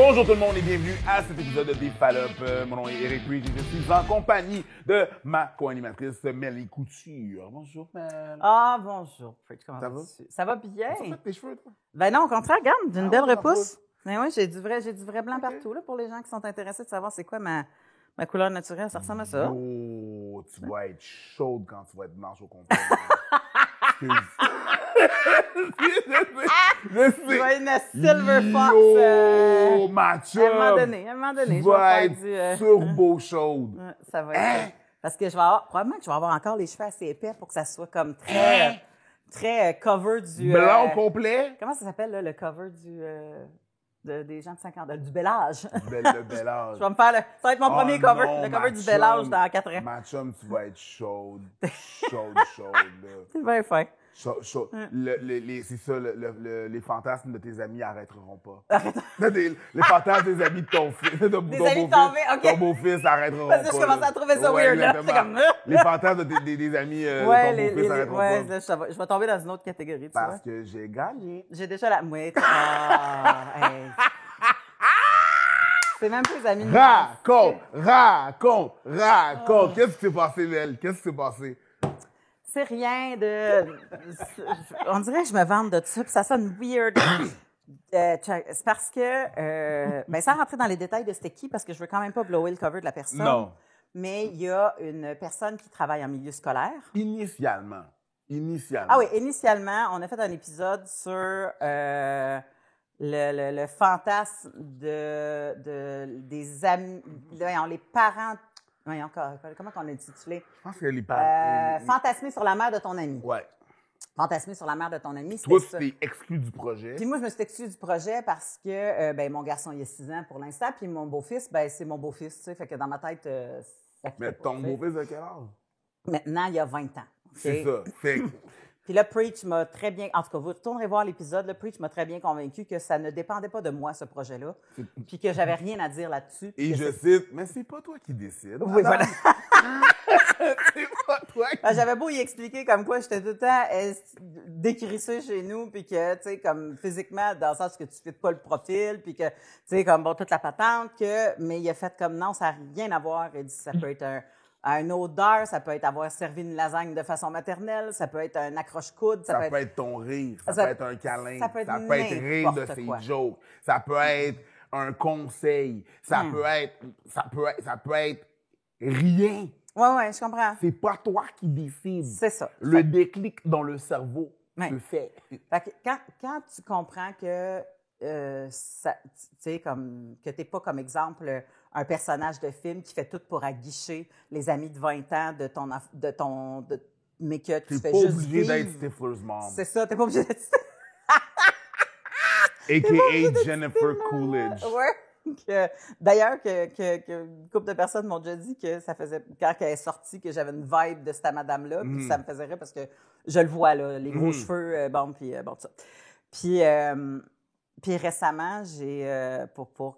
Bonjour tout le monde et bienvenue à cet épisode de Big Fallope. Mon nom est Eric Reed et je suis en compagnie de ma co-animatrice Melly Couture. Bonjour Mel. Ah, bonjour. Comment Ça va? Ça va bien? T'as fait tes cheveux toi? Ben non, au contraire, regarde, j'ai une belle ouais, repousse. Mais oui, j'ai du vrai blanc Ok. partout là, pour les gens qui sont intéressés de savoir c'est quoi ma couleur naturelle. Ça ressemble à ça. Yo, tu vas être chaude quand tu vas être blanche au complet. Excuse. Je sais. Je vais une Silver Fox. Yo, ma chum. À un moment donné, Tu je vais vas faire être turbo chaude. Ouais, ça va être Hein? Parce que probablement que je vais avoir encore les cheveux assez épais pour que ça soit comme Hein? très cover du... Blanc complet. Comment ça s'appelle, là, le cover des gens de 50 du bellage. Le bel âge. Je vais me faire ça va être mon premier cover, non, le ma cover du chum. bellage dans 4 ans. Ma chum, tu vas être chaude. Chaude, là. C'est bien fin. Chaude. C'est ça, les fantasmes de tes amis arrêteront pas. Arrête. Les fantasmes des amis de ton fils. De ton Des beau-fils, amis tombés, OK. Ton beau-fils arrêteront Parce que pas. je commençais à trouver ça Ouais, weird, là. exactement. C'est comme... Les fantasmes des amis de ton beau-fils arrêteront ouais, pas. là, je vais tomber dans une autre catégorie, tu vois. Parce que j'ai gagné. J'ai déjà la mouette. Hey. C'est même plus amis de Raconte. Qu'est-ce qui s'est passé, Mel? Qu'est-ce qui s'est passé? C'est rien de... On dirait que je me vante de ça, puis ça sonne weird. C'est parce que... ben, sans rentrer dans les détails de c'était qui, parce que je veux quand même pas blower le cover de la personne. Non. Mais il y a une personne qui travaille en milieu scolaire. Initialement. Ah oui, initialement, on a fait un épisode sur le fantasme des amis... les parents... Voyons, comment on a intitulé? Je pense que les parents... Fantasmer sur la mère de ton ami. Ouais. Fantasmer sur la mère de ton ami, Toi, c'était tu ça. t'es exclu du projet. Puis moi, je me suis exclue du projet parce que ben, mon garçon, il a 6 ans pour l'instant, puis mon beau-fils, ben, c'est mon beau-fils, tu sais, fait que dans ma tête, ça Mais fait pas, ton tu sais. beau-fils de quel âge? Maintenant, il a 20 ans. OK? C'est ça. Fait que- Puis là, Preach m'a très bien... En tout cas, vous retournerez voir l'épisode. Là, Preach m'a très bien convaincu que ça ne dépendait pas de moi, ce projet-là, puis que j'avais rien à dire là-dessus. Et que je cite, mais c'est pas toi qui décides. Oui, voilà. C'est pas toi qui... Ben, j'avais beau y expliquer comme quoi j'étais tout le temps décrissée chez nous, puis que, tu sais, comme physiquement, dans le sens que tu fais pas le profil, puis que, tu sais, comme, bon, toute la patente, mais il a fait comme, non, ça n'a rien à voir. Il dit, ça peut être une odeur, ça peut être avoir servi une lasagne de façon maternelle, ça peut être un accroche-coude, Ça peut être ton rire, ça Ça- peut être un câlin, ça peut être rire de n'importe ses quoi. jokes, ça peut être un conseil, ça peut être rien. Ouais, je comprends. C'est pas toi qui décides. C'est ça. Le déclic dans le cerveau Ouais. se fait. Fait que quand tu comprends que tu sais, comme que t'es pas comme exemple un personnage de film qui fait tout pour aguicher les amis de 20 ans mais que tu T'es fais pas juste obligé d'être vivre. Stifler's mom. C'est ça, t'es pas obligé d'être A.K.A. Jennifer Coolidge. Ouais. D'ailleurs, une couple de personnes m'ont déjà dit que ça faisait, quand elle est sortie, que j'avais une vibe de cette madame-là, puis que ça me faisait rire parce que je le vois, là, les gros cheveux, bon, tout ça. Puis récemment, j'ai, pour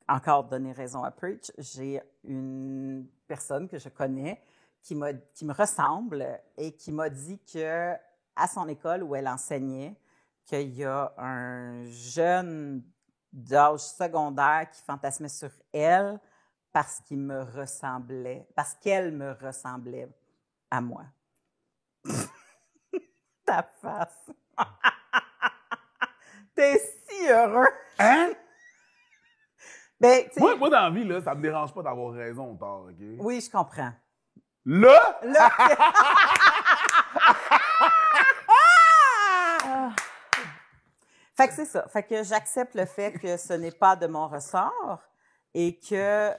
encore donner raison à Preach, j'ai une personne que je connais qui me ressemble et qui m'a dit que à son école où elle enseignait, qu'il y a un jeune d'âge secondaire qui fantasmait sur elle parce qu'elle me ressemblait à moi. Ta face. T'es si heureux. Hein? Ben, tu sais, Moi, dans la vie, là, ça me dérange pas d'avoir raison ou tort, OK? oui, je comprends. Là? Là, Ah! Fait que c'est ça. Fait que j'accepte le fait que ce n'est pas de mon ressort et que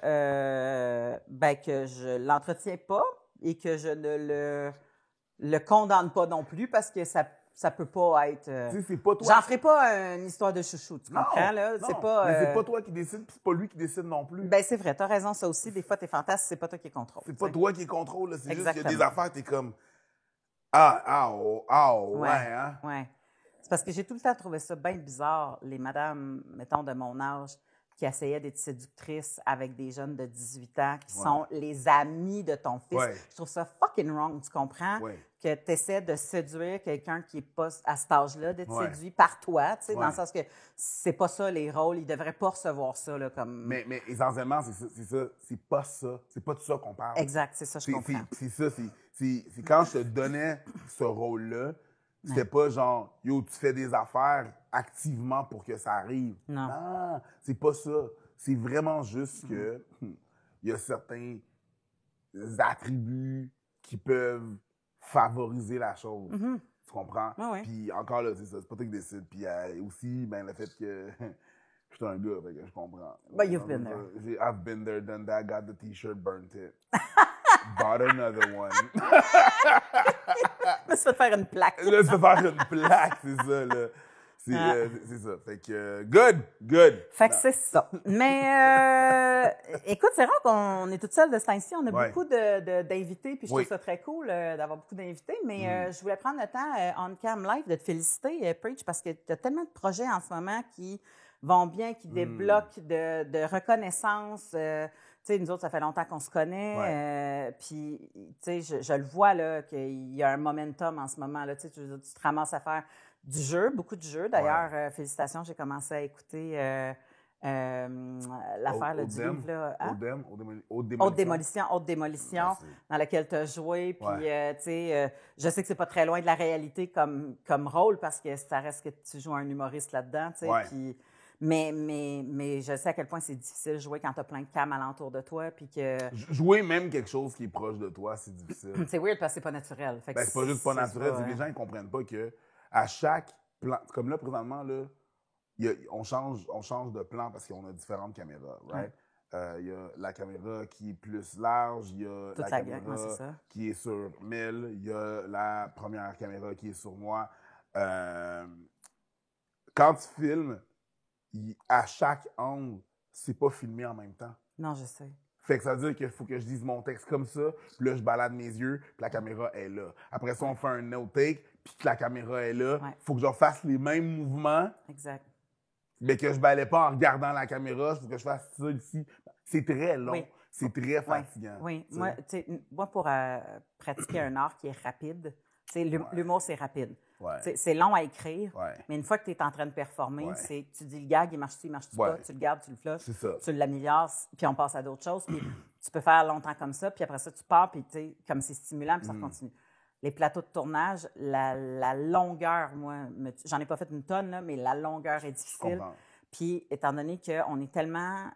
que je l'entretiens pas et que je ne le condamne pas non plus parce que ça peut pas être... Tu sais, c'est pas toi. J'en ferai pas une histoire de chouchou, tu comprends, là? Non, C'est pas... mais c'est pas toi qui décide, puis c'est pas lui qui décide non plus. Ben, c'est vrai, t'as raison, ça aussi. Des fois, tes fantasmes, c'est pas toi qui contrôle. C'est pas toi qui contrôle, là. C'est juste qu'il y a des Exactement. affaires, t'es comme... ouais, hein? Ouais. C'est parce que j'ai tout le temps trouvé ça bien bizarre, les madames, mettons, de mon âge, qui essayaient d'être séductrices avec des jeunes de 18 ans qui sont les amis de ton fils. Ouais. Je trouve ça fucking wrong, tu comprends? Ouais. Que tu essaies de séduire quelqu'un qui n'est pas à cet âge-là, d'être Ouais. séduit par toi, tu sais, Ouais. dans le sens que c'est pas ça les rôles, ils devraient pas recevoir ça, là, comme... Mais essentiellement, c'est pas ça. C'est pas de ça qu'on parle. Exact, c'est ça, je comprends. C'est ça, c'est quand je te donnais ce rôle-là, c'était pas genre, yo, tu fais des affaires activement pour que ça arrive. Non. C'est pas ça. C'est vraiment juste que il y a certains attributs qui peuvent favoriser la chose. Tu comprends? Ouais. Puis encore là, c'est ça, c'est pas toi qui décide. Puis aussi, ben, le fait que je suis un gars, fait que je comprends. But you've been there. I've been there, done that, got the t-shirt, burnt it. Bought another one. Je me suis fait faire une plaque. Là, se faire une plaque, c'est ça, là. C'est ça. Fait que, good. Fait que c'est ça. Mais, écoute, c'est rare qu'on est toute seule de ce temps-ci. On a beaucoup d'invités, puis je trouve ça très cool d'avoir beaucoup d'invités. Mais je voulais prendre le temps, on cam live, de te féliciter, Preach, parce que tu as tellement de projets en ce moment qui vont bien, qui débloquent de reconnaissance. Tu sais, nous autres, ça fait longtemps qu'on se connaît. Puis, tu sais, je le vois, là, qu'il y a un momentum en ce moment, là. Tu sais, tu te ramasses à faire du jeu, beaucoup de jeux. D'ailleurs, félicitations, j'ai commencé à écouter l'affaire là, du livre, là. Haute démolition, dans laquelle tu as joué. Puis, tu sais, je sais que c'est pas très loin de la réalité comme rôle, parce que ça reste que tu joues un humoriste là-dedans, tu sais. Puis, mais je sais à quel point c'est difficile de jouer quand tu as plein de cams alentour de toi. Puis que... Jouer même quelque chose qui est proche de toi, c'est difficile. C'est weird parce que c'est pas naturel. Fait que c'est pas juste pas naturel, c'est que les gens ne comprennent pas que à chaque plan, comme là présentement, là, on change de plan parce qu'on a différentes caméras, right? Il y a la caméra qui est plus large, il y a la caméra qui est sur Mel, il y a la première caméra qui est sur moi. Quand tu filmes, à chaque angle, c'est pas filmé en même temps. Non, je sais. Fait que ça veut dire qu'il faut que je dise mon texte comme ça, puis là, je balade mes yeux, puis la caméra est là. Après ça, on fait un no take, puis que la caméra est là. Faut que je fasse les mêmes mouvements. Exact. Mais que je balaie pas en regardant la caméra, faut que je fasse ça ici. C'est très long. Oui. C'est très fatigant. Oui. Moi, pour pratiquer un art qui est rapide, l'humour, c'est rapide. C'est long à écrire, mais une fois que tu es en train de performer, tu dis le gag, il marche-tu pas, tu le gardes, tu le flushes, tu l'améliores, puis on passe à d'autres choses. Puis tu peux faire longtemps comme ça, puis après ça, tu pars, puis comme c'est stimulant, puis ça continue. Les plateaux de tournage, la longueur, moi, j'en ai pas fait une tonne, là, mais la longueur est difficile. Puis étant donné qu'on est tellement...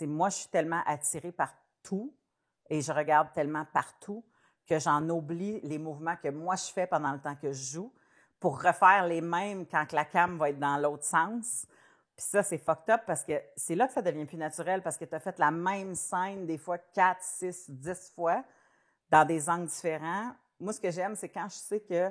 moi, je suis tellement attirée par tout et je regarde tellement partout que j'en oublie les mouvements que moi, je fais pendant le temps que je joue pour refaire les mêmes quand la cam va être dans l'autre sens. Puis ça, c'est fucked up parce que c'est là que ça devient plus naturel parce que tu as fait la même scène des fois 4, 6, 10 fois dans des angles différents. Moi, ce que j'aime, c'est quand je sais que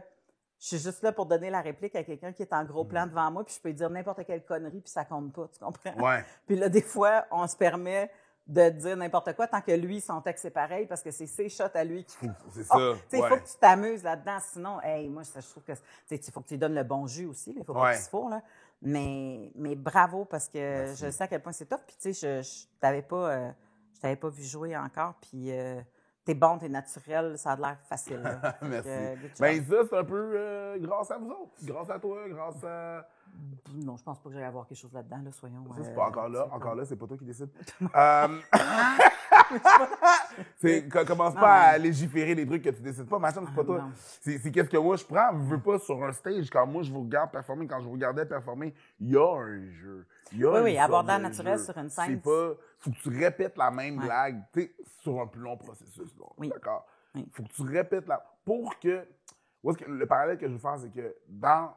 je suis juste là pour donner la réplique à quelqu'un qui est en gros plan devant moi puis je peux lui dire n'importe quelle connerie puis ça compte pas, tu comprends? Puis là, des fois, on se permet de dire n'importe quoi tant que lui, son texte est pareil parce que c'est ses shots à lui qui... C'est ça. Il faut que tu t'amuses là-dedans. Sinon, moi, je trouve que... Il faut que tu lui donnes le bon jus aussi. Il faut pas qu'il se fourre, là. Mais bravo parce que je sais à quel point c'est top. Puis, tu sais, je t'avais pas vu jouer encore. Puis, t'es bon, t'es naturel. Ça a l'air facile. Là. Merci. Ben, ça, c'est un peu grâce à vous autres. Grâce à toi, grâce à... Non, je pense pas que j'allais avoir quelque chose là-dedans, là, soyons. Ça, c'est pas encore là. Encore là, c'est pas toi qui décide. Commence pas à légiférer des trucs que tu décides pas. Machin, c'est pas toi. C'est qu'est-ce que moi je prends. Je veux pas sur un stage. Quand moi je vous regarde performer, quand je vous regardais performer, il y a un jeu. Oui, abordant naturel sur une scène. C'est pas. Faut que tu répètes la même blague, tu sais, sur un plus long processus. Là. Oui. D'accord. Faut que tu répètes pour que. Le parallèle que je veux faire, c'est que dans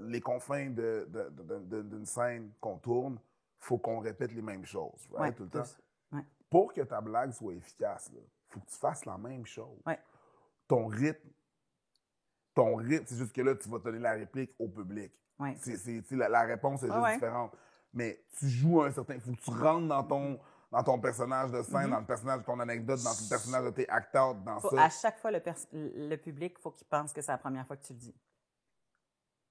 les confins d'une scène qu'on tourne, il faut qu'on répète les mêmes choses, tout le temps. Pour que ta blague soit efficace, il faut que tu fasses la même chose. Ton rythme, c'est juste que là, tu vas donner la réplique au public. La réponse est juste différente. Mais tu joues un certain... Il faut que tu rentres dans ton personnage de scène, dans le personnage de ton anecdote, dans le personnage de tes acteurs, dans ça. À chaque fois, le public, il faut qu'il pense que c'est la première fois que tu le dis.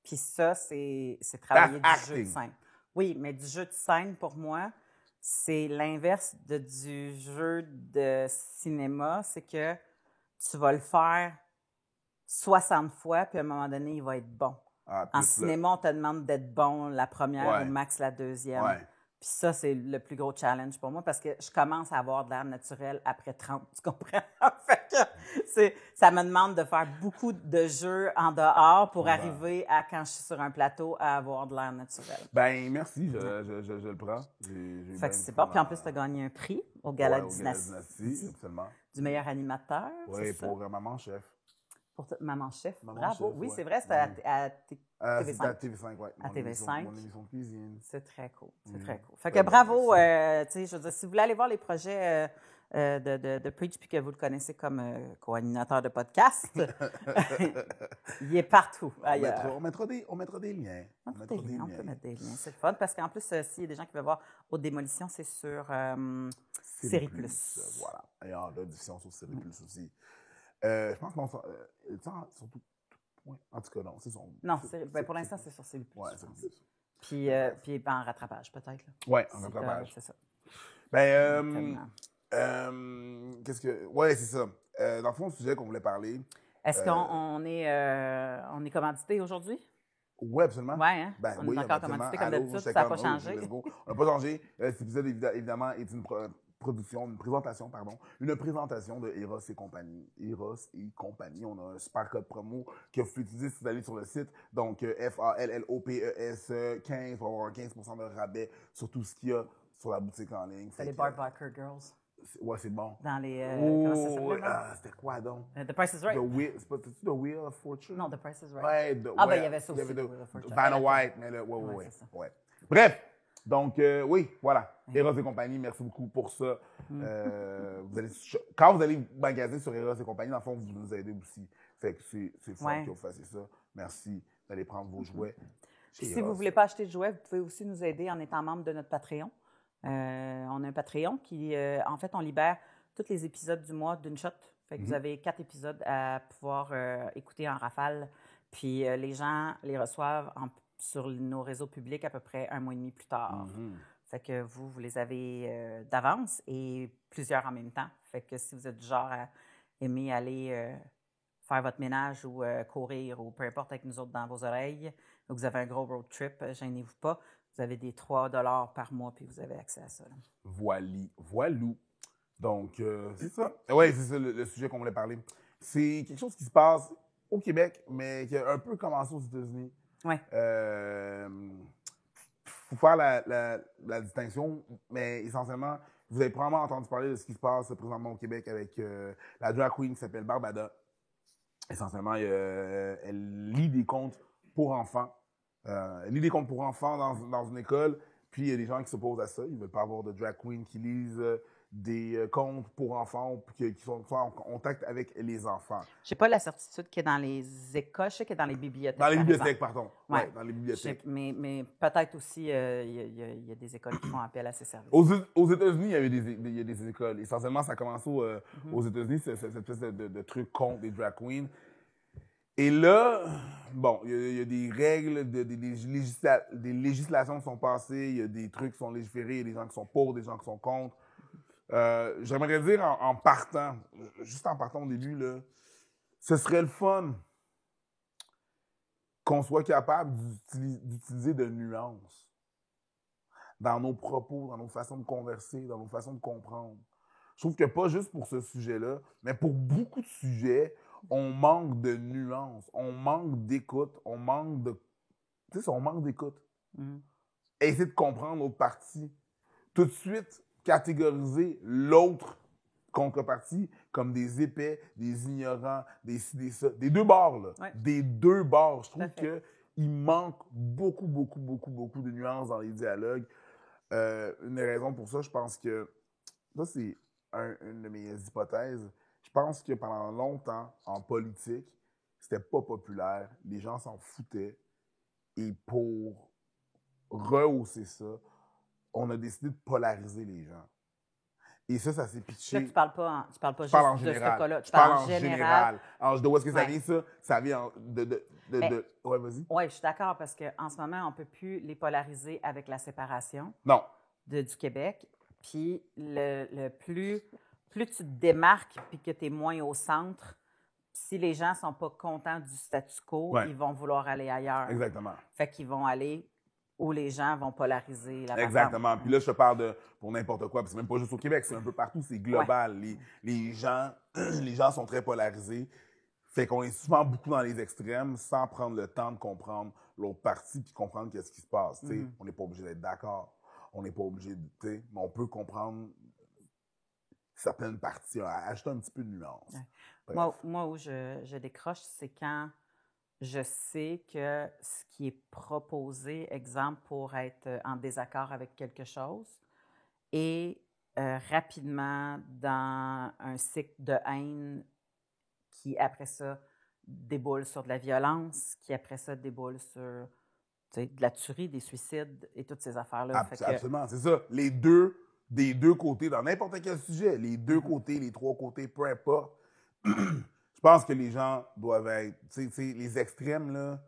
Puis ça, c'est travailler du jeu de scène. Oui, mais du jeu de scène, pour moi, c'est l'inverse du jeu de cinéma. C'est que tu vas le faire 60 fois, puis à un moment donné, il va être bon. Ah, En plus cinéma, on te demande d'être bon la première, au max la deuxième. Ouais. Puis ça, c'est le plus gros challenge pour moi parce que je commence à avoir de l'air naturel après 30, tu comprends? Fait que ça me demande de faire beaucoup de jeux en dehors pour arriver à, quand je suis sur un plateau, à avoir de l'air naturel. Ben, merci, je le prends. Fait que c'est bon. Puis en plus, tu as gagné un prix au Gala Dynastie, absolument. Du meilleur animateur. Oui, pour Maman Chef. Pour Maman Chef. Maman Bravo. Chef, oui, ouais. c'est vrai, c'était à TV5. C'était à TV5, oui. À TV5. Mon émission de cuisine. C'est très cool. C'est très cool. Fait que bravo. Tu sais, je veux dire, si vous voulez aller voir les projets de Preach puis que vous le connaissez comme co-animateur de podcast, il est partout ailleurs. On mettra des liens. On peut mettre des liens. C'est le fun parce qu'en plus, s'il y a des gens qui veulent voir Haute Démolition, c'est sur Série Plus. Voilà. Et en rediffusion sur Série Plus aussi. Je pense qu'on surtout. En tout cas, non, c'est son. Non, pour l'instant, c'est sur Série Plus. Oui, c'est plus. Puis en rattrapage, peut-être. Oui, en rattrapage. C'est ça. Ben, qu'est-ce que. Oui, c'est ça. Dans le fond, le sujet qu'on voulait parler. Est-ce qu'on est commandité aujourd'hui? Oui, absolument. Oui, hein? Ben, on est encore commandité comme d'habitude, ça n'a pas changé. On n'a pas changé. Cet épisode, évidemment, est une présentation de Eros et compagnie. Eros et compagnie. On a un super code promo que vous pouvez utiliser si vous allez sur le site. Donc, FALLOPES 15 pour avoir un 15% de rabais sur tout ce qu'il y a sur la boutique en ligne. C'est les Barbacker Girls. Ouais, c'est bon. Dans les. Comment ça s'appelle? C'était quoi donc? The Price is Right. C'est-tu The Wheel of Fortune? Non, The Price is Right. Ouais, ben il y avait ça aussi. The Wheel of Fortune. Vanna White, mais là, ouais. Bref, donc, oui, voilà. Eros et compagnie, merci beaucoup pour ça. Quand vous allez magasiner sur Eros et compagnie, dans le fond, vous nous aidez aussi. Fait que c'est fun que vous fassiez ça. Merci d'aller prendre vos jouets. Si vous ne voulez pas acheter de jouets, vous pouvez aussi nous aider en étant membre de notre Patreon. On a un Patreon qui, en fait, on libère tous les épisodes du mois d'une shot. Fait que vous avez 4 épisodes à pouvoir écouter en rafale. Puis les gens les reçoivent sur nos réseaux publics à peu près 1 mois et demi plus tard. Fait que vous les avez d'avance et plusieurs en même temps. Fait que si vous êtes du genre à aimer aller faire votre ménage ou courir ou peu importe avec nous autres dans vos oreilles, ou que vous avez un gros road trip, gênez-vous pas. Vous avez des 3 $ par mois, puis vous avez accès à ça. Voilou. Donc, c'est ça. Oui, c'est ça le sujet qu'on voulait parler. C'est quelque chose qui se passe au Québec, mais qui a un peu commencé aux États-Unis. Oui. Faut faire la distinction, mais essentiellement, vous avez probablement entendu parler de ce qui se passe présentement au Québec avec la drag queen qui s'appelle Barbada. Essentiellement, elle lit des contes pour enfants. Elle lit des contes pour enfants dans une école, puis il y a des gens qui s'opposent à ça. Ils ne veulent pas avoir de drag queen qui lisent des contes pour enfants qui sont en contact avec les enfants. Je n'ai pas la certitude qu'il y a dans les écoles, je sais qu'il y a dans les bibliothèques. Dans les bibliothèques, pardon. Oui, dans les bibliothèques. Mais peut-être aussi, il y a des écoles qui font appel à ces services. Aux États-Unis, il y a des écoles. Essentiellement, ça a commencé aux États-Unis, cette espèce de truc contre les drag queens. Et là, bon, il y a des règles, des législations qui sont passées, il y a des trucs qui sont légiférés, il y a des gens qui sont pour, des gens qui sont contre. J'aimerais dire en partant au début, là, ce serait le fun qu'on soit capable d'utiliser de nuances dans nos propos, dans nos façons de converser, dans nos façons de comprendre. Je trouve que pas juste pour ce sujet-là, mais pour beaucoup de sujets, on manque de nuances, on manque d'écoute, on manque d'écoute. Essayer de comprendre l'autre partie. Tout de suite, catégoriser l'autre contrepartie comme des épais, des ignorants, des ça. Des deux bords, là. Ouais. Des deux bords. Je trouve qu'il manque beaucoup de nuances dans les dialogues. Une des raisons pour ça, je pense que ça, c'est une de mes hypothèses. Je pense que pendant longtemps, en politique, c'était pas populaire. Les gens s'en foutaient. Et pour rehausser ça, on a décidé de polariser les gens. Et ça s'est pitché. Là, tu parles pas juste en de ce général. cas-là. Tu parles en général. Alors, de où est-ce que ça vient, ça? Ça vient Ouais, vas-y. Oui, je suis d'accord parce qu'en ce moment, on ne peut plus les polariser avec la séparation Non. du Québec. Puis plus tu te démarques puis que tu es moins au centre, si les gens ne sont pas contents du statu quo, Ouais. ils vont vouloir aller ailleurs. Exactement. Fait qu'ils vont aller où les gens vont polariser la Exactement. patente. Puis là, je te parle pour n'importe quoi. Puis c'est même pas juste au Québec, c'est un peu partout, c'est global. Ouais. Les gens sont très polarisés. Fait qu'on est souvent beaucoup dans les extrêmes sans prendre le temps de comprendre l'autre partie puis comprendre qu'est-ce qui se passe. Mm-hmm. On n'est pas obligé d'être d'accord. On n'est pas obligé de... Mais on peut comprendre certaines parties, ajouter un petit peu de nuance. Ouais. Moi, où je décroche, c'est quand je sais que ce qui est proposé, exemple, pour être en désaccord avec quelque chose, est rapidement dans un cycle de haine qui, après ça, déboule sur de la violence, qui, après ça, déboule sur de la tuerie, des suicides et toutes ces affaires-là. Absolument, c'est ça. Des deux côtés, dans n'importe quel sujet, les deux côtés, les trois côtés, peu importe. Je pense que les gens doivent être... les extrêmes, là,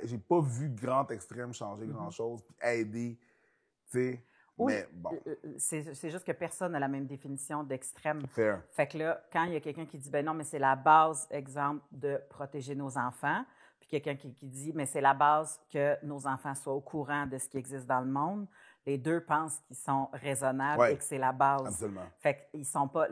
j'ai pas vu de grand extrême changer grand-chose puis aider, mais bon. C'est juste que personne n'a la même définition d'extrême. Fair. Fait que là, quand il y a quelqu'un qui dit, ben non, mais c'est la base, exemple, de protéger nos enfants, puis quelqu'un qui dit, mais c'est la base que nos enfants soient au courant de ce qui existe dans le monde, les deux pensent qu'ils sont raisonnables et que c'est la base. Absolument. Fait qu'ils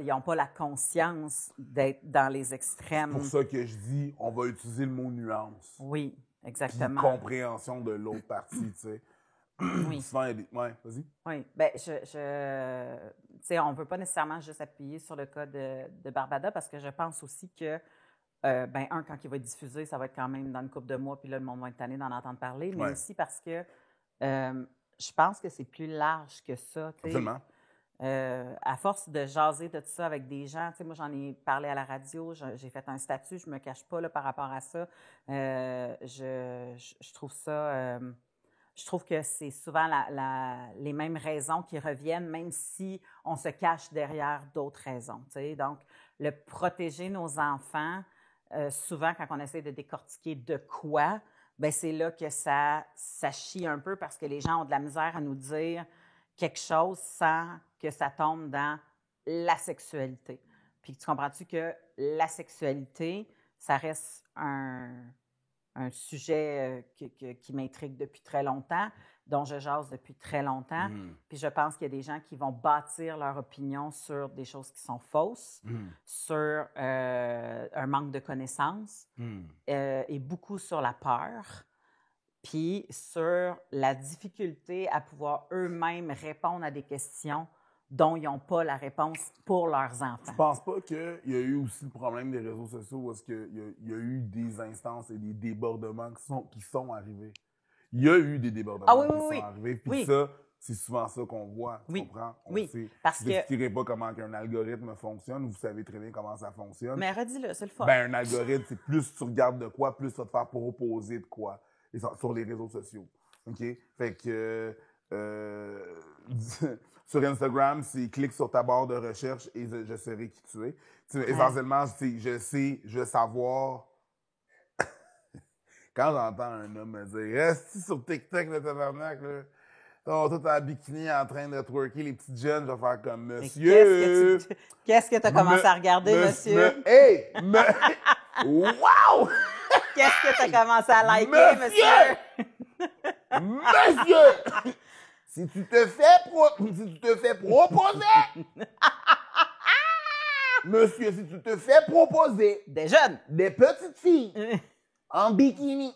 n'ont pas la conscience d'être dans les extrêmes. C'est pour ça que je dis, on va utiliser le mot nuance. Oui, exactement. Puis compréhension de l'autre partie, tu sais. Oui. Souvent, il y a des... Ouais, vas-y. Oui. Bien, tu sais, on ne veut pas nécessairement juste appuyer sur le cas de Barbada parce que je pense aussi que, quand il va être diffusé, ça va être quand même dans une couple de mois, puis là, le monde va être tanné d'en entendre parler, mais aussi parce que je pense que c'est plus large que ça. Absolument. À force de jaser de tout ça avec des gens, tu sais, moi, j'en ai parlé à la radio, j'ai fait un statut, je ne me cache pas là, par rapport à ça. Je trouve ça... je trouve que c'est souvent les mêmes raisons qui reviennent, même si on se cache derrière d'autres raisons. Tu sais. Donc, le protéger nos enfants, souvent, quand on essaie de décortiquer de quoi, bien, c'est là que ça chie un peu parce que les gens ont de la misère à nous dire quelque chose sans que ça tombe dans la sexualité. Puis, tu comprends-tu que la sexualité, ça reste un sujet qui m'intrigue depuis très longtemps, dont je jase depuis très longtemps. Puis je pense qu'il y a des gens qui vont bâtir leur opinion sur des choses qui sont fausses, sur un manque de connaissances et beaucoup sur la peur, puis sur la difficulté à pouvoir eux-mêmes répondre à des questions dont ils n'ont pas la réponse pour leurs enfants. Tu ne penses pas qu'il y a eu aussi le problème des réseaux sociaux où est-ce qu'il y a eu des instances et des débordements qui sont arrivés? Il y a eu des débordements qui sont arrivés, puis ça, c'est souvent ça qu'on voit, tu comprends? Parce que... Vous n'expliquerez pas comment un algorithme fonctionne, vous savez très bien comment ça fonctionne. Mais redis-le, c'est le fun. Ben, un algorithme, c'est plus tu regardes de quoi, plus ça va te faire proposer de quoi, et sur les réseaux sociaux. OK? Fait que... sur Instagram, c'est clique sur ta barre de recherche et je saurai qui tu es. Essentiellement, je veux savoir. Quand j'entends un homme me dire reste sur TikTok, le tabarnak, là. Oh, toi, t'es en bikini en train de twerker les petites jeunes, je vais faire comme monsieur. Qu'est-ce que tu as commencé à regarder, monsieur? Wow! Qu'est-ce que tu as commencé à liker, monsieur? Monsieur! Si tu te fais proposer, monsieur, si tu te fais proposer des jeunes, des petites filles en bikini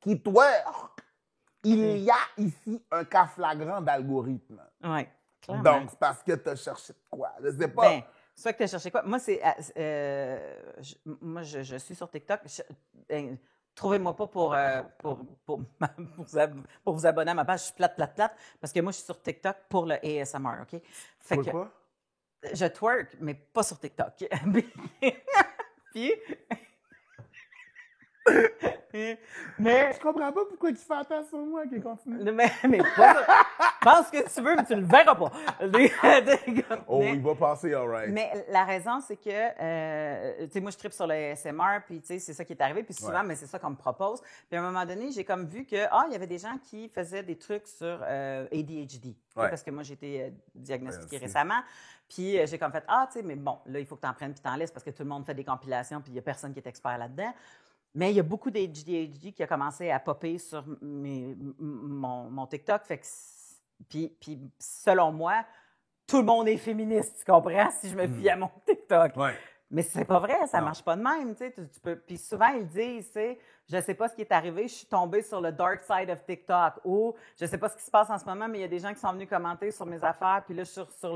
qui twerkent, il y a ici un cas flagrant d'algorithme. Oui, clairement. Donc, c'est parce que tu as cherché quoi? Je sais pas. Ben, c'est ça que tu as cherché quoi? Moi, je suis sur TikTok. Trouvez-moi pas pour vous abonner à ma page. Je suis plate, parce que moi, je suis sur TikTok pour le ASMR, OK? Fait que quoi? Je twerk, mais pas sur TikTok. Puis, Mais Je comprends pas pourquoi il fait attention à moi qu'il continue. mais pas ça. Pense ce que tu veux, mais tu le verras pas. Oh, Mais- il va passer, all right. Mais la raison, c'est que, tu sais, moi, je tripe sur le SMR, puis, tu sais, c'est ça qui est arrivé, puis souvent, Ouais. mais c'est ça qu'on me propose. Puis, à un moment donné, j'ai comme vu que, il y avait des gens qui faisaient des trucs sur ADHD. Tu sais, Ouais. parce que moi, j'ai été diagnostiquée aussi. récemment. Puis, j'ai comme fait, tu sais, mais bon, là, il faut que tu en prennes puis t'en laisses parce que tout le monde fait des compilations, puis il y a personne qui est expert là-dedans. Mais il y a beaucoup d'ADHD qui a commencé à popper sur mon TikTok. Fait que, puis, selon moi, tout le monde est féministe, tu comprends, si je me fie à mon TikTok. Ouais. Mais c'est pas vrai, ça Non. marche pas de même, tu sais. Tu peux... Puis souvent, ils disent, tu sais, je sais pas ce qui est arrivé, je suis tombée sur le dark side of TikTok, ou je sais pas ce qui se passe en ce moment, mais il y a des gens qui sont venus commenter sur mes affaires, puis là, je suis sur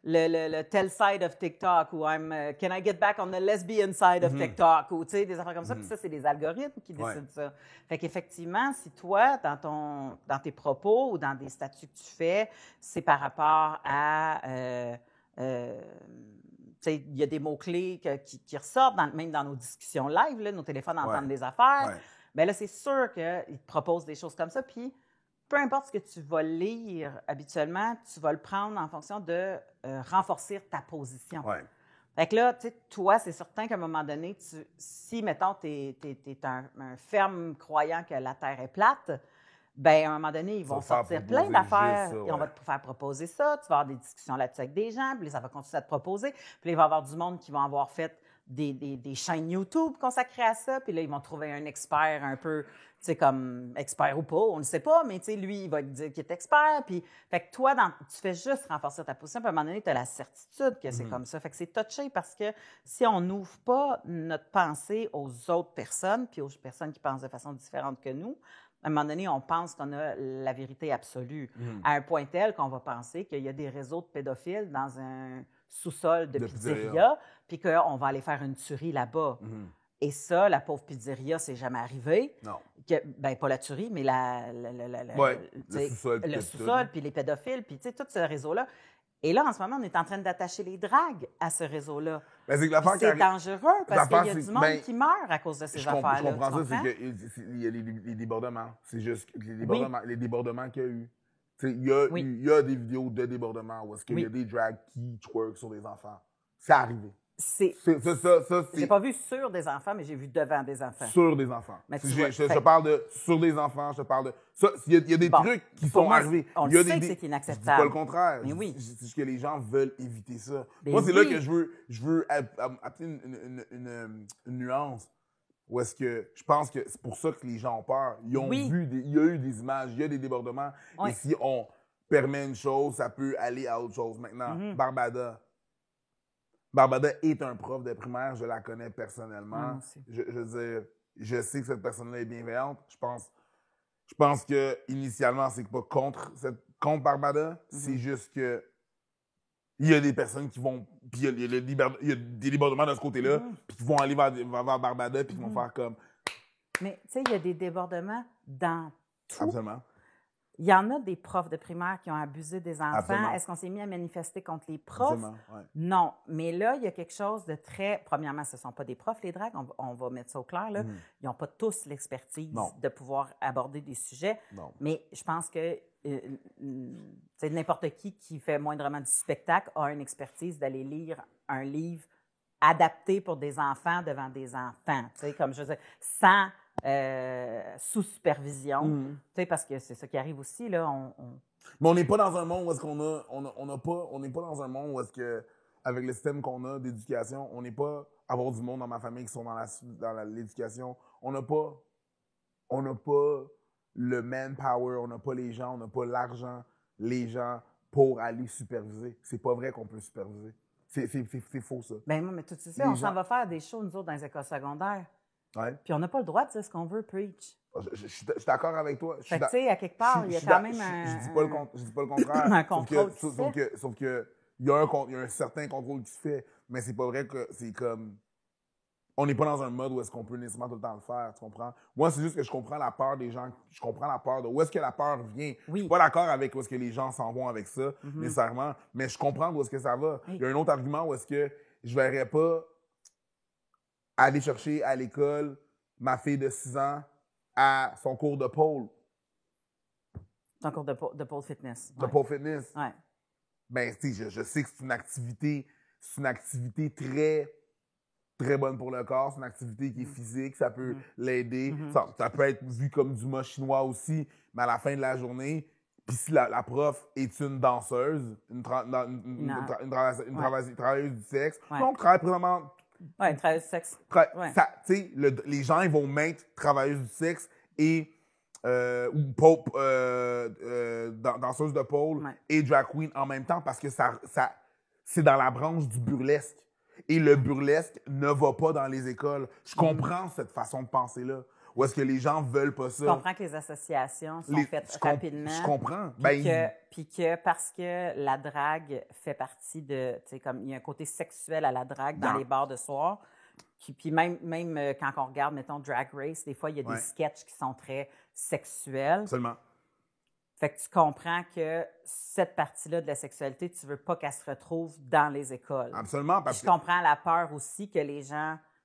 le tel side of TikTok, ou can I get back on the lesbian side of TikTok, ou tu sais, des affaires comme ça. Puis ça, c'est des algorithmes qui décident ça. Fait qu'effectivement, si toi, dans tes propos ou dans des statuts que tu fais, c'est par rapport à... il y a des mots-clés qui ressortent, même dans nos discussions live, là, nos téléphones entendent des affaires. Ouais. Bien là, c'est sûr qu'ils te proposent des choses comme ça. Puis, peu importe ce que tu vas lire habituellement, tu vas le prendre en fonction de renforcer ta position. Ouais. Fait que là, tu sais, toi, c'est certain qu'à un moment donné, si, mettons, tu es un ferme croyant que la Terre est plate, bien, à un moment donné, ils vont sortir plein d'affaires et on va te faire proposer ça. Tu vas avoir des discussions là-dessus avec des gens, puis ça va continuer à te proposer. Puis là, il va y avoir du monde qui vont avoir fait des chaînes YouTube consacrées à ça. Puis là, ils vont trouver un expert un peu, tu sais, comme expert ou pas, on ne sait pas, mais tu sais, lui, il va te dire qu'il est expert. Puis, fait que toi, tu fais juste renforcer ta position. Puis à un moment donné, tu as la certitude que c'est comme ça. Fait que c'est touché parce que si on n'ouvre pas notre pensée aux autres personnes, puis aux personnes qui pensent de façon différente que nous, à un moment donné, on pense qu'on a la vérité absolue, à un point tel qu'on va penser qu'il y a des réseaux de pédophiles dans un sous-sol de pizzeria, puis qu'on va aller faire une tuerie là-bas. Et ça, la pauvre pizzeria, c'est jamais arrivé. Non. Ben, pas la tuerie, mais le sous-sol, puis les pédophiles, puis tout ce réseau-là. Et là, en ce moment, on est en train d'attacher les dragues à ce réseau-là. Ben, c'est dangereux parce qu'il y a du monde qui meurt à cause de ces affaires-là. Je comprends ça, c'est qu'il y a les débordements. C'est juste les débordements qu'il y a eu. Il y a des vidéos de débordements où est-ce qu'il y a des drags qui twerk sur des enfants. C'est arrivé. J'ai pas vu sur des enfants, mais j'ai vu devant des enfants. Sur des enfants. Je parle de sur des enfants, je parle de... Il y a des trucs qui sont arrivés. On le sait que c'est inacceptable. Je dis pas le contraire. Mais oui. C'est juste que les gens veulent éviter ça. Mais moi, c'est là que je veux appeler une nuance. Où est-ce que je pense que c'est pour ça que les gens ont peur. Ils ont vu, il y a eu des images, il y a des débordements. Et si on permet une chose, ça peut aller à autre chose. Maintenant, Barbada est un prof de primaire, je la connais personnellement. Je veux dire, je sais que cette personne-là est bienveillante. Je pense que initialement, c'est pas contre Barbada, c'est juste que il y a des personnes qui vont, puis il y a des débordements de ce côté-là, puis qui vont aller vers Barbada, puis qui vont faire comme... Mais tu sais, il y a des débordements dans tout. Absolument. Il y en a des profs de primaire qui ont abusé des enfants. Absolument. Est-ce qu'on s'est mis à manifester contre les profs? Absolument, ouais. Non. Mais là, il y a quelque chose de très... Premièrement, ce ne sont pas des profs, les dragues. On va mettre ça au clair. Là. Ils n'ont pas tous l'expertise de pouvoir aborder des sujets. Non. Mais je pense que n'importe qui fait moindrement du spectacle a une expertise d'aller lire un livre adapté pour des enfants devant des enfants. Comme je disais, sans... sous supervision, parce que c'est ça qui arrive aussi là. Mais on n'est pas dans un monde où est-ce on n'est pas dans un monde où est-ce que avec le système qu'on a d'éducation, on n'est pas avoir du monde dans ma famille qui sont dans l'éducation, on n'a pas le manpower, on n'a pas les gens, on n'a pas l'argent, les gens pour aller superviser. C'est pas vrai qu'on peut superviser. C'est faux ça. Ben moi, mais tout ça, s'en va faire des shows nous autres dans les écoles secondaires. Ouais. Puis on n'a pas le droit de dire ce qu'on veut, preach. Je suis d'accord avec toi. Fait que, tu sais, à quelque part, il y a quand même Je dis pas le contraire. un contrôle sauf que il y a un certain contrôle qui se fait, mais c'est pas vrai que c'est comme... On n'est pas dans un mode où est-ce qu'on peut nécessairement tout le temps le faire, tu comprends? Moi, c'est juste que je comprends la peur des gens, je comprends la peur de où est-ce que la peur vient. Je suis pas d'accord avec où est-ce que les gens s'en vont avec ça, nécessairement, mais je comprends d'où est-ce que ça va. Il y a un autre argument où est-ce que je verrais pas aller chercher à l'école ma fille de 6 ans à son cours de pole. Ton cours de pole fitness. De pole fitness. Ouais. Ben, tu sais, je sais que c'est une activité très, très bonne pour le corps. C'est une activité qui est physique, ça peut l'aider. Ça peut être vu comme du mot chinois aussi, mais à la fin de la journée, puis si la prof est une danseuse, une travailleuse du sexe, donc travaille présentement. Oui, une travailleuse du sexe. Tu sais, les gens, ils vont mettre travailleuse du sexe et ou danseuse de pole et drag queen en même temps parce que c'est dans la branche du burlesque. Et le burlesque ne va pas dans les écoles. Je comprends cette façon de penser-là. Ou est-ce que les gens veulent pas ça? Je comprends que les associations sont faites rapidement. Je comprends. Puis que parce que la drague fait partie de... Tu sais, comme il y a un côté sexuel à la drague dans les bars de soir. Puis même quand on regarde, mettons, Drag Race, des fois, il y a des sketchs qui sont très sexuels. Absolument. Fait que tu comprends que cette partie-là de la sexualité, tu veux pas qu'elle se retrouve dans les écoles. Absolument. Je comprends la peur aussi que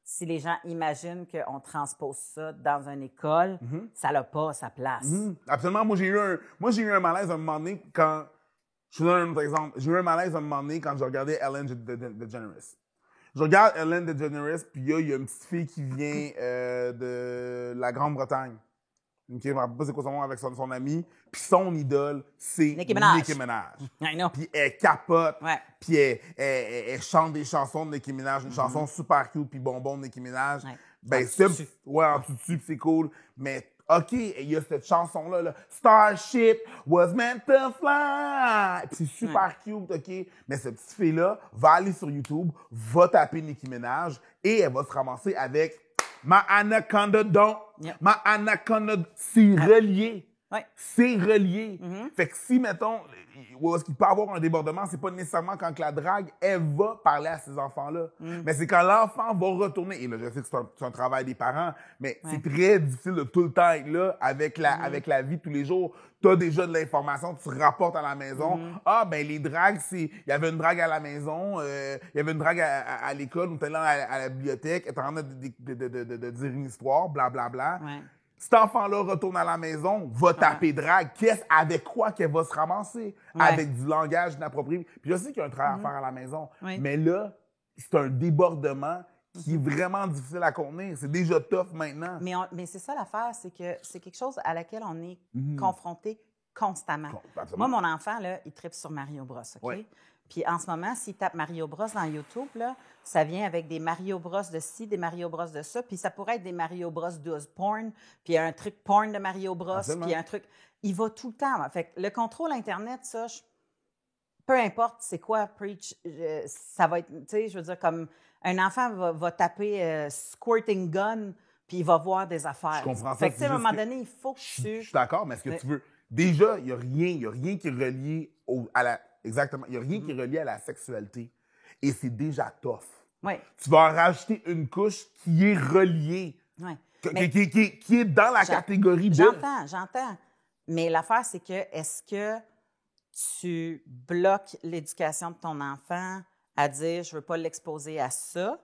si les gens imaginent qu'on transpose ça dans une école, ça n'a pas sa place. Absolument. Moi, j'ai eu un malaise à un moment donné quand... Je te donne un autre exemple. J'ai eu un malaise à un moment donné quand je regardais Ellen DeGeneres. Je regarde Ellen DeGeneres, puis il y a une petite fille qui vient de la Grande-Bretagne. Okay, je ne me rappelle pas c'est quoi son nom avec son ami. Puis son idole, c'est Nicki Minaj. I know. Puis elle capote. Puis elle chante des chansons de Nicki Minaj. Une chanson super cute, puis bonbon de Nicki Minaj. Ben, en dessous dessus, puis c'est cool. Mais, OK, il y a cette chanson-là, là, Starship was meant to fly. Puis c'est super cute, OK? Mais cette petite fille-là va aller sur YouTube, va taper Nicki Minaj et elle va se ramasser avec Ma Anaconda Don't. Ma Anaconda, c'est relié. C'est relié. Fait que si, mettons, est-ce qu'il peut y avoir un débordement, c'est pas nécessairement quand la drague, elle va parler à ces enfants-là. Mais c'est quand l'enfant va retourner. Et là, je sais que c'est un travail des parents, mais c'est très difficile de tout le temps être là avec la vie de tous les jours. T'as déjà de l'information, tu rapportes à la maison. Ah, ben, les dragues, il y avait une drague à la maison, il y avait une drague à l'école, on était là à la bibliothèque, elle était en train de dire une histoire, blablabla. Cet enfant-là retourne à la maison, va taper drague. Avec quoi qu'elle va se ramasser? Avec du langage inapproprié. Puis je sais qu'il y a un travail à faire à la maison. Mais là, c'est un débordement qui est vraiment difficile à contenir. C'est déjà tough maintenant. Mais c'est ça l'affaire, c'est que c'est quelque chose à laquelle on est confronté constamment. Moi, mon enfant, là, il tripe sur Mario Bros, OK? Puis en ce moment, s'il tape Mario Bros dans YouTube, là, ça vient avec des Mario Bros de ci, des Mario Bros de ça, puis ça pourrait être des Mario Bros does porn, puis un truc porn de Mario Bros, puis un truc... Il va tout le temps. Fait que le contrôle Internet, ça, peu importe c'est quoi Preach, ça va être, tu sais, je veux dire, comme un enfant va taper squirting gun, puis il va voir des affaires. Je comprends ça. Fait que, à un moment donné, il faut que tu... Je suis d'accord, mais est-ce que tu veux... Déjà, il n'y a rien qui est relié à la... Exactement. Il n'y a rien qui est relié à la sexualité. Et c'est déjà tough. Tu vas en rajouter une couche qui est reliée. Qui est dans la catégorie de... J'entends. Mais l'affaire, c'est que est-ce que tu bloques l'éducation de ton enfant à dire « je ne veux pas l'exposer à ça »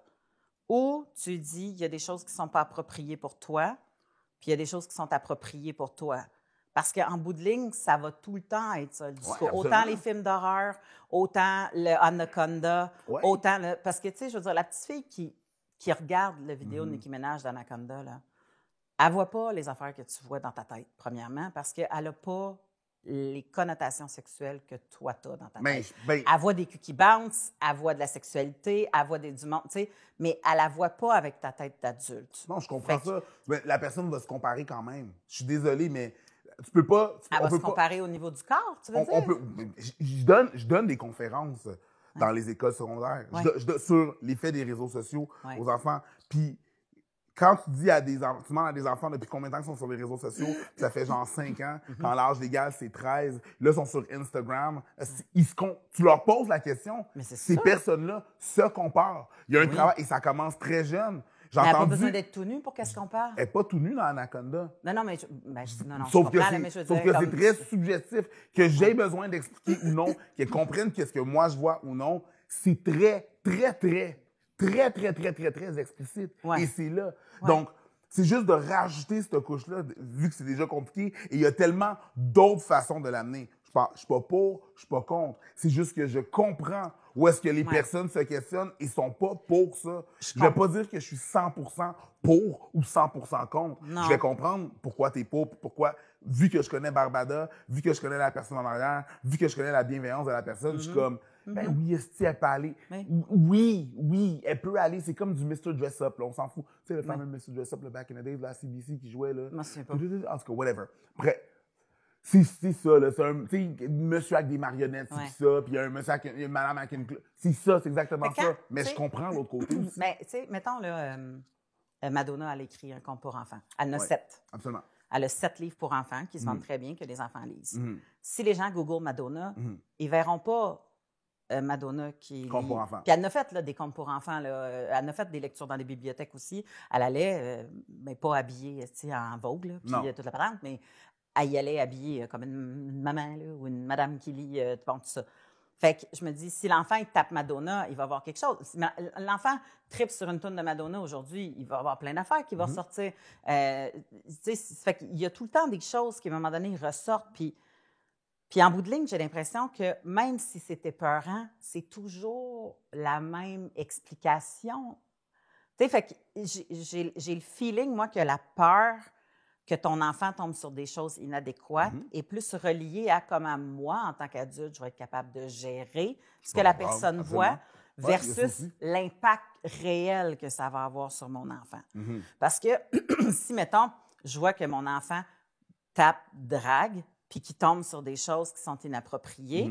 ou tu dis « il y a des choses qui ne sont pas appropriées pour toi, puis il y a des choses qui sont appropriées pour toi ». Parce qu'en bout de ligne, ça va tout le temps être ça, le discours. Autant les films d'horreur, autant le Anaconda, autant le... Parce que, tu sais, je veux dire, la petite fille qui regarde la vidéo de Nicki Minaj d'Anaconda, là, elle ne voit pas les affaires que tu vois dans ta tête, premièrement, parce qu'elle n'a pas les connotations sexuelles que toi, tu as dans ta tête. Elle voit des culs qui bounce, elle voit de la sexualité, elle voit du monde, tu sais, mais elle la voit pas avec ta tête d'adulte. Non, je comprends ça. Mais la personne va se comparer quand même. Je suis désolé, mais... Tu peux pas... Elle va se comparer au niveau du corps, tu veux dire? Je donne des conférences dans les écoles secondaires sur l'effet des réseaux sociaux aux enfants. Puis quand tu dis tu demandes à des enfants depuis combien de temps ils sont sur les réseaux sociaux, ça fait genre 5 ans, quand l'âge légal c'est 13, là ils sont sur Instagram, tu leur poses la question, ces personnes-là se comparent. Il y a un travail et ça commence très jeune. Elle n'a pas besoin d'être tout nu pour qu'est-ce qu'on parle. Elle n'est pas tout nue dans Anaconda. Non, mais sauf que c'est très subjectif. Que j'ai besoin d'expliquer ou non, qu'elle comprenne qu'est-ce que moi je vois ou non, c'est très, très, très, très, très, très, très, très explicite. Et c'est là. Donc, C'est juste de rajouter cette couche-là, vu que c'est déjà compliqué, et il y a tellement d'autres façons de l'amener. Je suis pas pour, je suis pas contre. C'est juste que je comprends où est-ce que les personnes se questionnent et sont pas pour ça. Je vais pas dire que je suis 100% pour ou 100% contre. Non. Je vais comprendre pourquoi tu es pour, pourquoi, vu que je connais Barbada, vu que je connais la personne en arrière, vu que je connais la bienveillance de la personne, je suis comme, ben oui, est-ce qu'elle peut aller? Oui, elle peut aller. C'est comme du Mr. Dress-Up, là, on s'en fout. Tu sais, le fameux Mr. Dress-Up, le back in the days de la CBC qui jouait, là. Je m'en souviens pas. En tout cas, whatever. Après, c'est ça, là. C'est un monsieur avec des marionnettes, c'est ça. Puis il y a un monsieur avec une madame avec une... C'est ça, c'est exactement ça. Mais je comprends l'autre côté aussi. Mais, tu sais, mettons, là, Madonna, elle a écrit un conte pour enfants. Elle en a 7. Absolument. Elle a 7 livres pour enfants qui se vendent très bien, que les enfants lisent. Si les gens googlent Madonna, ils verront pas Madonna qui... Conte pour enfants. Puis elle en a fait là, des contes pour enfants. Là. Elle en a fait des lectures dans les bibliothèques aussi. Elle allait, mais pas habillée en Vogue, là, puis toute la patente, mais elle y allait habillée comme une maman là, ou une madame qui lit tout ça. Fait que je me dis, si l'enfant il tape Madonna, il va avoir quelque chose. Si l'enfant tripe sur une toune de Madonna aujourd'hui, il va avoir plein d'affaires qui vont sortir. Fait qu'il y a tout le temps des choses qui, à un moment donné, ressortent. Puis en bout de ligne, j'ai l'impression que même si c'était peurant, c'est toujours la même explication. Tu sais, fait que j'ai le feeling, moi, que la peur que ton enfant tombe sur des choses inadéquates est plus reliée à comment moi, en tant qu'adulte, je vais être capable de gérer ce que la personne voit versus l'impact réel que ça va avoir sur mon enfant. Parce que si, mettons, je vois que mon enfant tape, drague, puis qu'il tombe sur des choses qui sont inappropriées,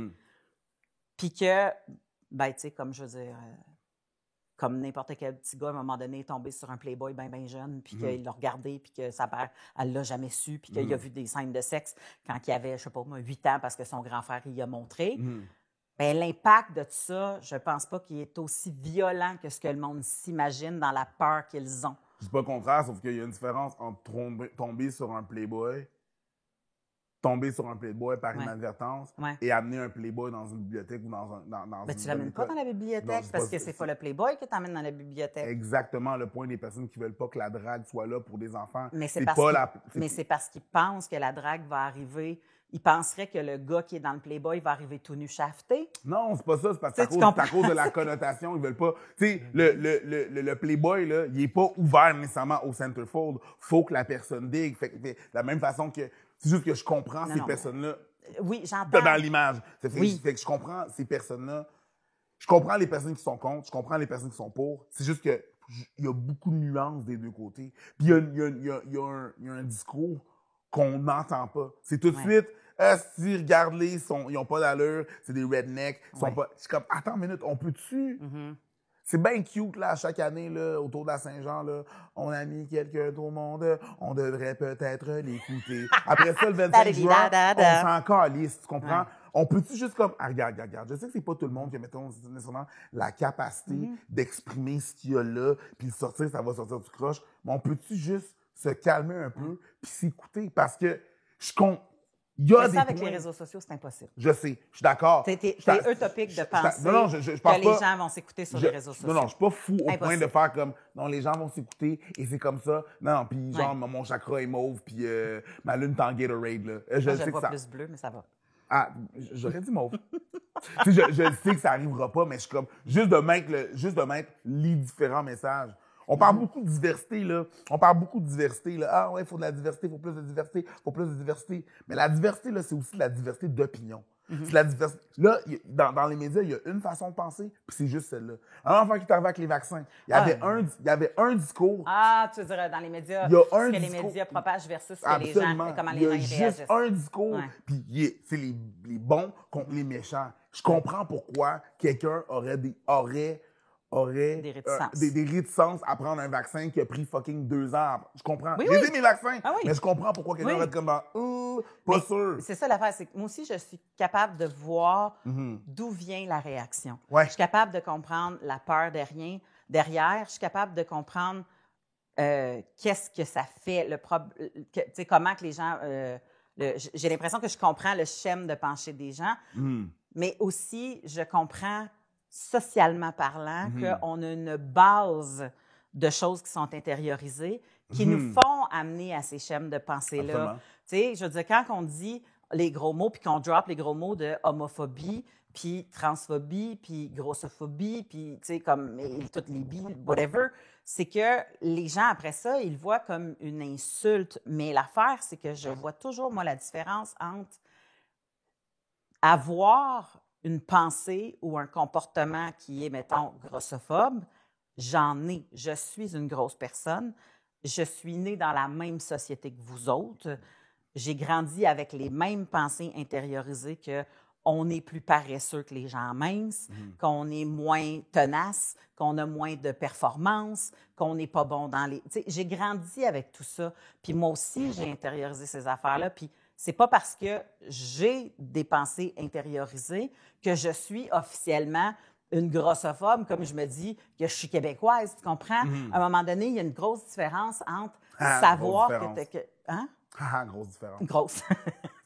puis que, ben, tu sais, comme je veux dire... comme n'importe quel petit gars, à un moment donné, est tombé sur un Playboy bien jeune, puis qu'il l'a regardé, puis que sa mère, elle l'a jamais su, puis qu'il a vu des scènes de sexe quand il avait, je sais pas moi, 8 ans, parce que son grand frère y a montré. Bien, l'impact de tout ça, je pense pas qu'il est aussi violent que ce que le monde s'imagine dans la peur qu'ils ont. C'est pas le contraire, sauf qu'il y a une différence entre tomber sur un Playboy par inadvertance et amener un Playboy dans une bibliothèque ou dans Ben, tu l'amènes pas dans la bibliothèque parce que c'est pas le Playboy que tu amènes dans la bibliothèque. Exactement le point des personnes qui veulent pas que la drague soit là pour des enfants. Mais c'est parce qu'ils pensent que la drague va arriver. Ils penseraient que le gars qui est dans le Playboy va arriver tout nu shafté. Non, c'est pas ça. C'est parce que c'est à cause de la connotation. Ils veulent pas... Tu sais, le Playboy, là, il est pas ouvert nécessairement au centerfold. Faut que la personne digue. Fait de la même façon que... C'est juste que je comprends ces personnes-là. Oui, j'entends. Dans l'image. Fait que je comprends ces personnes-là. Je comprends les personnes qui sont contre. Je comprends les personnes qui sont pour. C'est juste que il y a beaucoup de nuances des deux côtés. Puis il y a un discours qu'on n'entend pas. C'est tout de suite... si, regarde-les, ils n'ont pas d'allure, c'est des rednecks. Je suis comme, attends une minute, on peut-tu... C'est bien cute, là, chaque année, là, autour de la Saint-Jean, là, on a mis quelqu'un au monde, on devrait peut-être l'écouter. Après ça, le 25 juin, on s'en calisse, tu comprends? On peut-tu juste comme, regarde, je sais que c'est pas tout le monde qui a, mettons, nécessairement la capacité d'exprimer ce qu'il y a là, puis le sortir, ça va sortir du croche, mais on peut-tu juste se calmer un peu, puis s'écouter? Parce que il y a des avec les réseaux sociaux, c'est impossible. Je sais, je suis d'accord. C'est utopique de penser que les gens vont s'écouter sur les réseaux sociaux. Non, je suis pas fou au point de faire comme, non, les gens vont s'écouter et c'est comme ça. Non, puis genre, mon chakra est mauve, puis ma lune est en Gatorade, là. Je sais que ça... plus bleu, mais ça va. Ah, j'aurais dit mauve. Tu sais, je sais que ça arrivera pas, mais je suis comme, juste de mettre les différents messages. On parle beaucoup de diversité, là. Ah ouais, il faut de la diversité, il faut plus de diversité, Mais la diversité, là, c'est aussi de la diversité d'opinion. C'est la diversité. Là, dans les médias, il y a une façon de penser, puis c'est juste celle-là. Un enfant qui est arrivé avec les vaccins, il y avait un discours. Ah, tu veux dire, dans les médias, ce que les médias propagent versus comment les gens réagissent. Il y a juste un discours, puis c'est les bons contre les méchants. Je comprends pourquoi quelqu'un aurait des réticences à prendre un vaccin qui a pris fucking 2 ans. Je comprends. J'ai dit mes vaccins, mais je comprends pourquoi quelqu'un aurait été comme pas sûr. C'est ça l'affaire, c'est que moi aussi, je suis capable de voir d'où vient la réaction. Ouais. Je suis capable de comprendre la peur derrière. Je suis capable de comprendre qu'est-ce que ça fait, comment que les gens... j'ai l'impression que je comprends le schème de pencher des gens, mais aussi, je comprends socialement parlant, qu'on a une base de choses qui sont intériorisées, qui nous font amener à ces schèmes de pensée-là. Tu sais, je veux dire, quand on dit les gros mots, puis qu'on drop les gros mots de homophobie, puis transphobie, puis grossophobie, puis, tu sais, comme toutes les bi, whatever, c'est que les gens, après ça, ils le voient comme une insulte. Mais l'affaire, c'est que je vois toujours, moi, la différence entre avoir une pensée ou un comportement qui est, mettons, grossophobe. J'en ai. Je suis une grosse personne. Je suis née dans la même société que vous autres. J'ai grandi avec les mêmes pensées intériorisées que on est plus paresseux que les gens minces, qu'on est moins tenace, qu'on a moins de performance, qu'on n'est pas bon dans les... Tu sais, j'ai grandi avec tout ça. Puis moi aussi, j'ai intériorisé ces affaires-là. Puis c'est pas parce que j'ai des pensées intériorisées que je suis officiellement une grossophobe, comme je me dis que je suis québécoise, tu comprends? À un moment donné, il y a une grosse différence entre savoir que... Hein? Grosse différence. Grosse.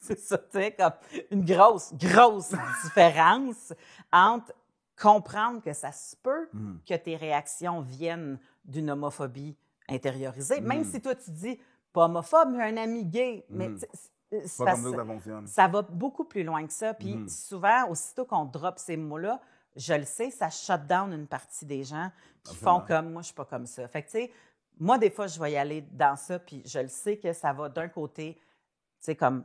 C'est ça, tu sais, comme une grosse différence entre comprendre que ça se peut que tes réactions viennent d'une homophobie intériorisée. Même si toi, tu dis, pas homophobe, mais un ami gay. Mais c'est pas comme ça que ça fonctionne. Ça va beaucoup plus loin que ça. Puis souvent, aussitôt qu'on drop ces mots-là, je le sais, ça shut down une partie des gens qui font comme moi, je suis pas comme ça. Fait que, tu sais, moi, des fois, je vais y aller dans ça, puis je le sais que ça va d'un côté, tu sais, comme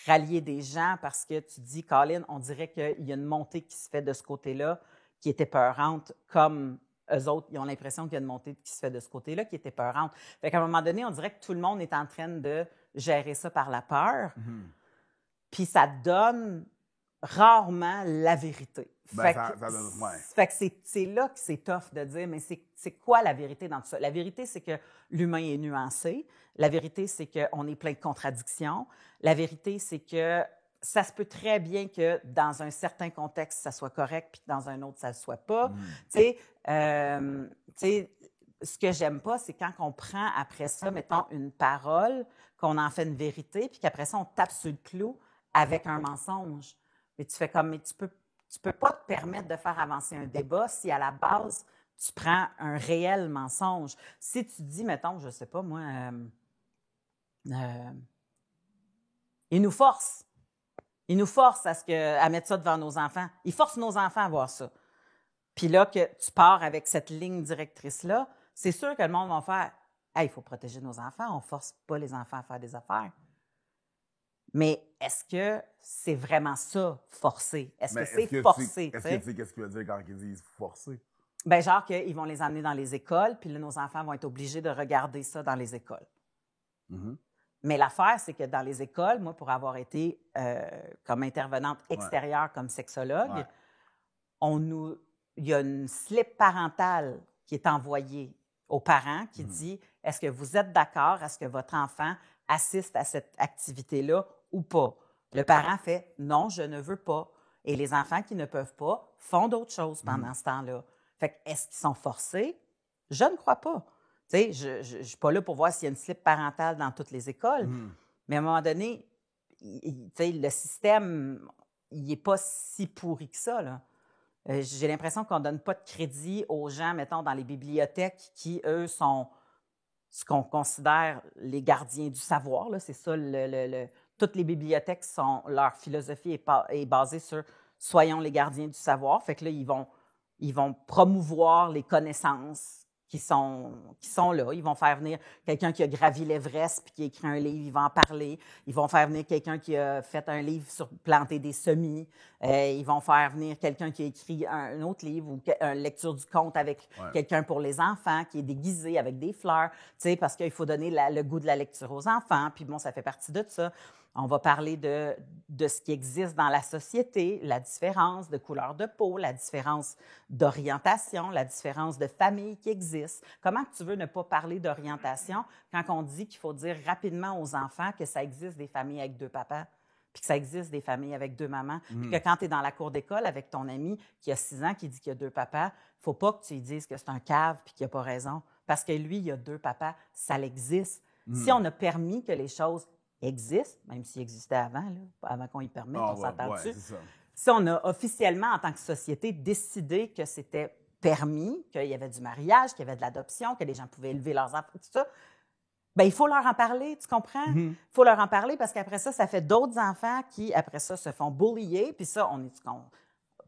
rallier des gens parce que tu dis, Colin, on dirait qu'il y a une montée qui se fait de ce côté-là qui était peurante, comme eux autres, ils ont l'impression qu'il y a une montée qui se fait de ce côté-là qui était peurante. Fait qu'à un moment donné, on dirait que tout le monde est en train de gérer ça par la peur, puis ça donne rarement la vérité. Fait que c'est là que c'est tough de dire, mais c'est quoi la vérité dans tout ça? La vérité, c'est que l'humain est nuancé. La vérité, c'est qu'on est plein de contradictions. La vérité, c'est que ça se peut très bien que dans un certain contexte, ça soit correct, puis que dans un autre, ça ne le soit pas. Tu sais, ce que j'aime pas, c'est quand on prend après ça, mettons, une parole, qu'on en fait une vérité, puis qu'après ça, on tape sur le clou avec un mensonge. Mais tu fais comme, mais tu peux pas te permettre de faire avancer un débat si à la base, tu prends un réel mensonge. Si tu dis, mettons, je sais pas, moi, ils nous forcent. Ils nous forcent à mettre ça devant nos enfants. Ils forcent nos enfants à voir ça. Puis là, que tu pars avec cette ligne directrice-là, c'est sûr que le monde va faire « Hey, il faut protéger nos enfants, on ne force pas les enfants à faire des affaires. » Mais est-ce que c'est vraiment ça, forcer? Est-ce que c'est forcer? Est-ce que tu sais qu'est-ce qu'il veut dire quand ils disent forcer? Bien, genre qu'ils vont les emmener dans les écoles, puis là, nos enfants vont être obligés de regarder ça dans les écoles. Mais l'affaire, c'est que dans les écoles, moi, pour avoir été comme intervenante extérieure, comme sexologue, il y a une slip parentale qui est envoyée aux parents qui dit « Est-ce que vous êtes d'accord? Est-ce que votre enfant assiste à cette activité-là ou pas? » Le parent fait « Non, je ne veux pas. » Et les enfants qui ne peuvent pas font d'autres choses pendant ce temps-là. Fait que, est-ce qu'ils sont forcés? Je ne crois pas. Tu sais, je ne suis pas là pour voir s'il y a une slip parentale dans toutes les écoles, mais à un moment donné, tu sais, le système, il n'est pas si pourri que ça, là. J'ai l'impression qu'on ne donne pas de crédit aux gens, mettons, dans les bibliothèques qui, eux, sont ce qu'on considère les gardiens du savoir. Là. C'est ça, toutes les bibliothèques, leur philosophie est basée sur « soyons les gardiens du savoir ». Fait que là, ils vont promouvoir les connaissances qui sont là. Ils vont faire venir quelqu'un qui a gravi l'Everest puis qui a écrit un livre, ils vont en parler. Ils vont faire venir quelqu'un qui a fait un livre sur planter des semis. Ils vont faire venir quelqu'un qui a écrit un autre livre ou une lecture du conte avec quelqu'un pour les enfants qui est déguisé avec des fleurs, tu sais, parce qu'il faut donner le goût de la lecture aux enfants. Puis bon, ça fait partie de ça. On va parler de ce qui existe dans la société, la différence de couleur de peau, la différence d'orientation, la différence de famille qui existe. Comment tu veux ne pas parler d'orientation quand on dit qu'il faut dire rapidement aux enfants que ça existe des familles avec 2 papas, puis que ça existe des familles avec 2 mamans, puis que quand tu es dans la cour d'école avec ton ami qui a 6 ans qui dit qu'il y a 2 papas, il ne faut pas que tu lui dises que c'est un cave puis qu'il n'a pas raison, parce que lui, il y a 2 papas, ça l'existe. Si on a permis que les choses existe, même s'il existait avant, là, avant qu'on y permette, on s'entend dessus. Si on a officiellement, en tant que société, décidé que c'était permis, qu'il y avait du mariage, qu'il y avait de l'adoption, que les gens pouvaient élever leurs enfants, tout ça, ben il faut leur en parler, tu comprends? Il faut leur en parler parce qu'après ça fait d'autres enfants qui, après ça, se font bullier. Puis ça,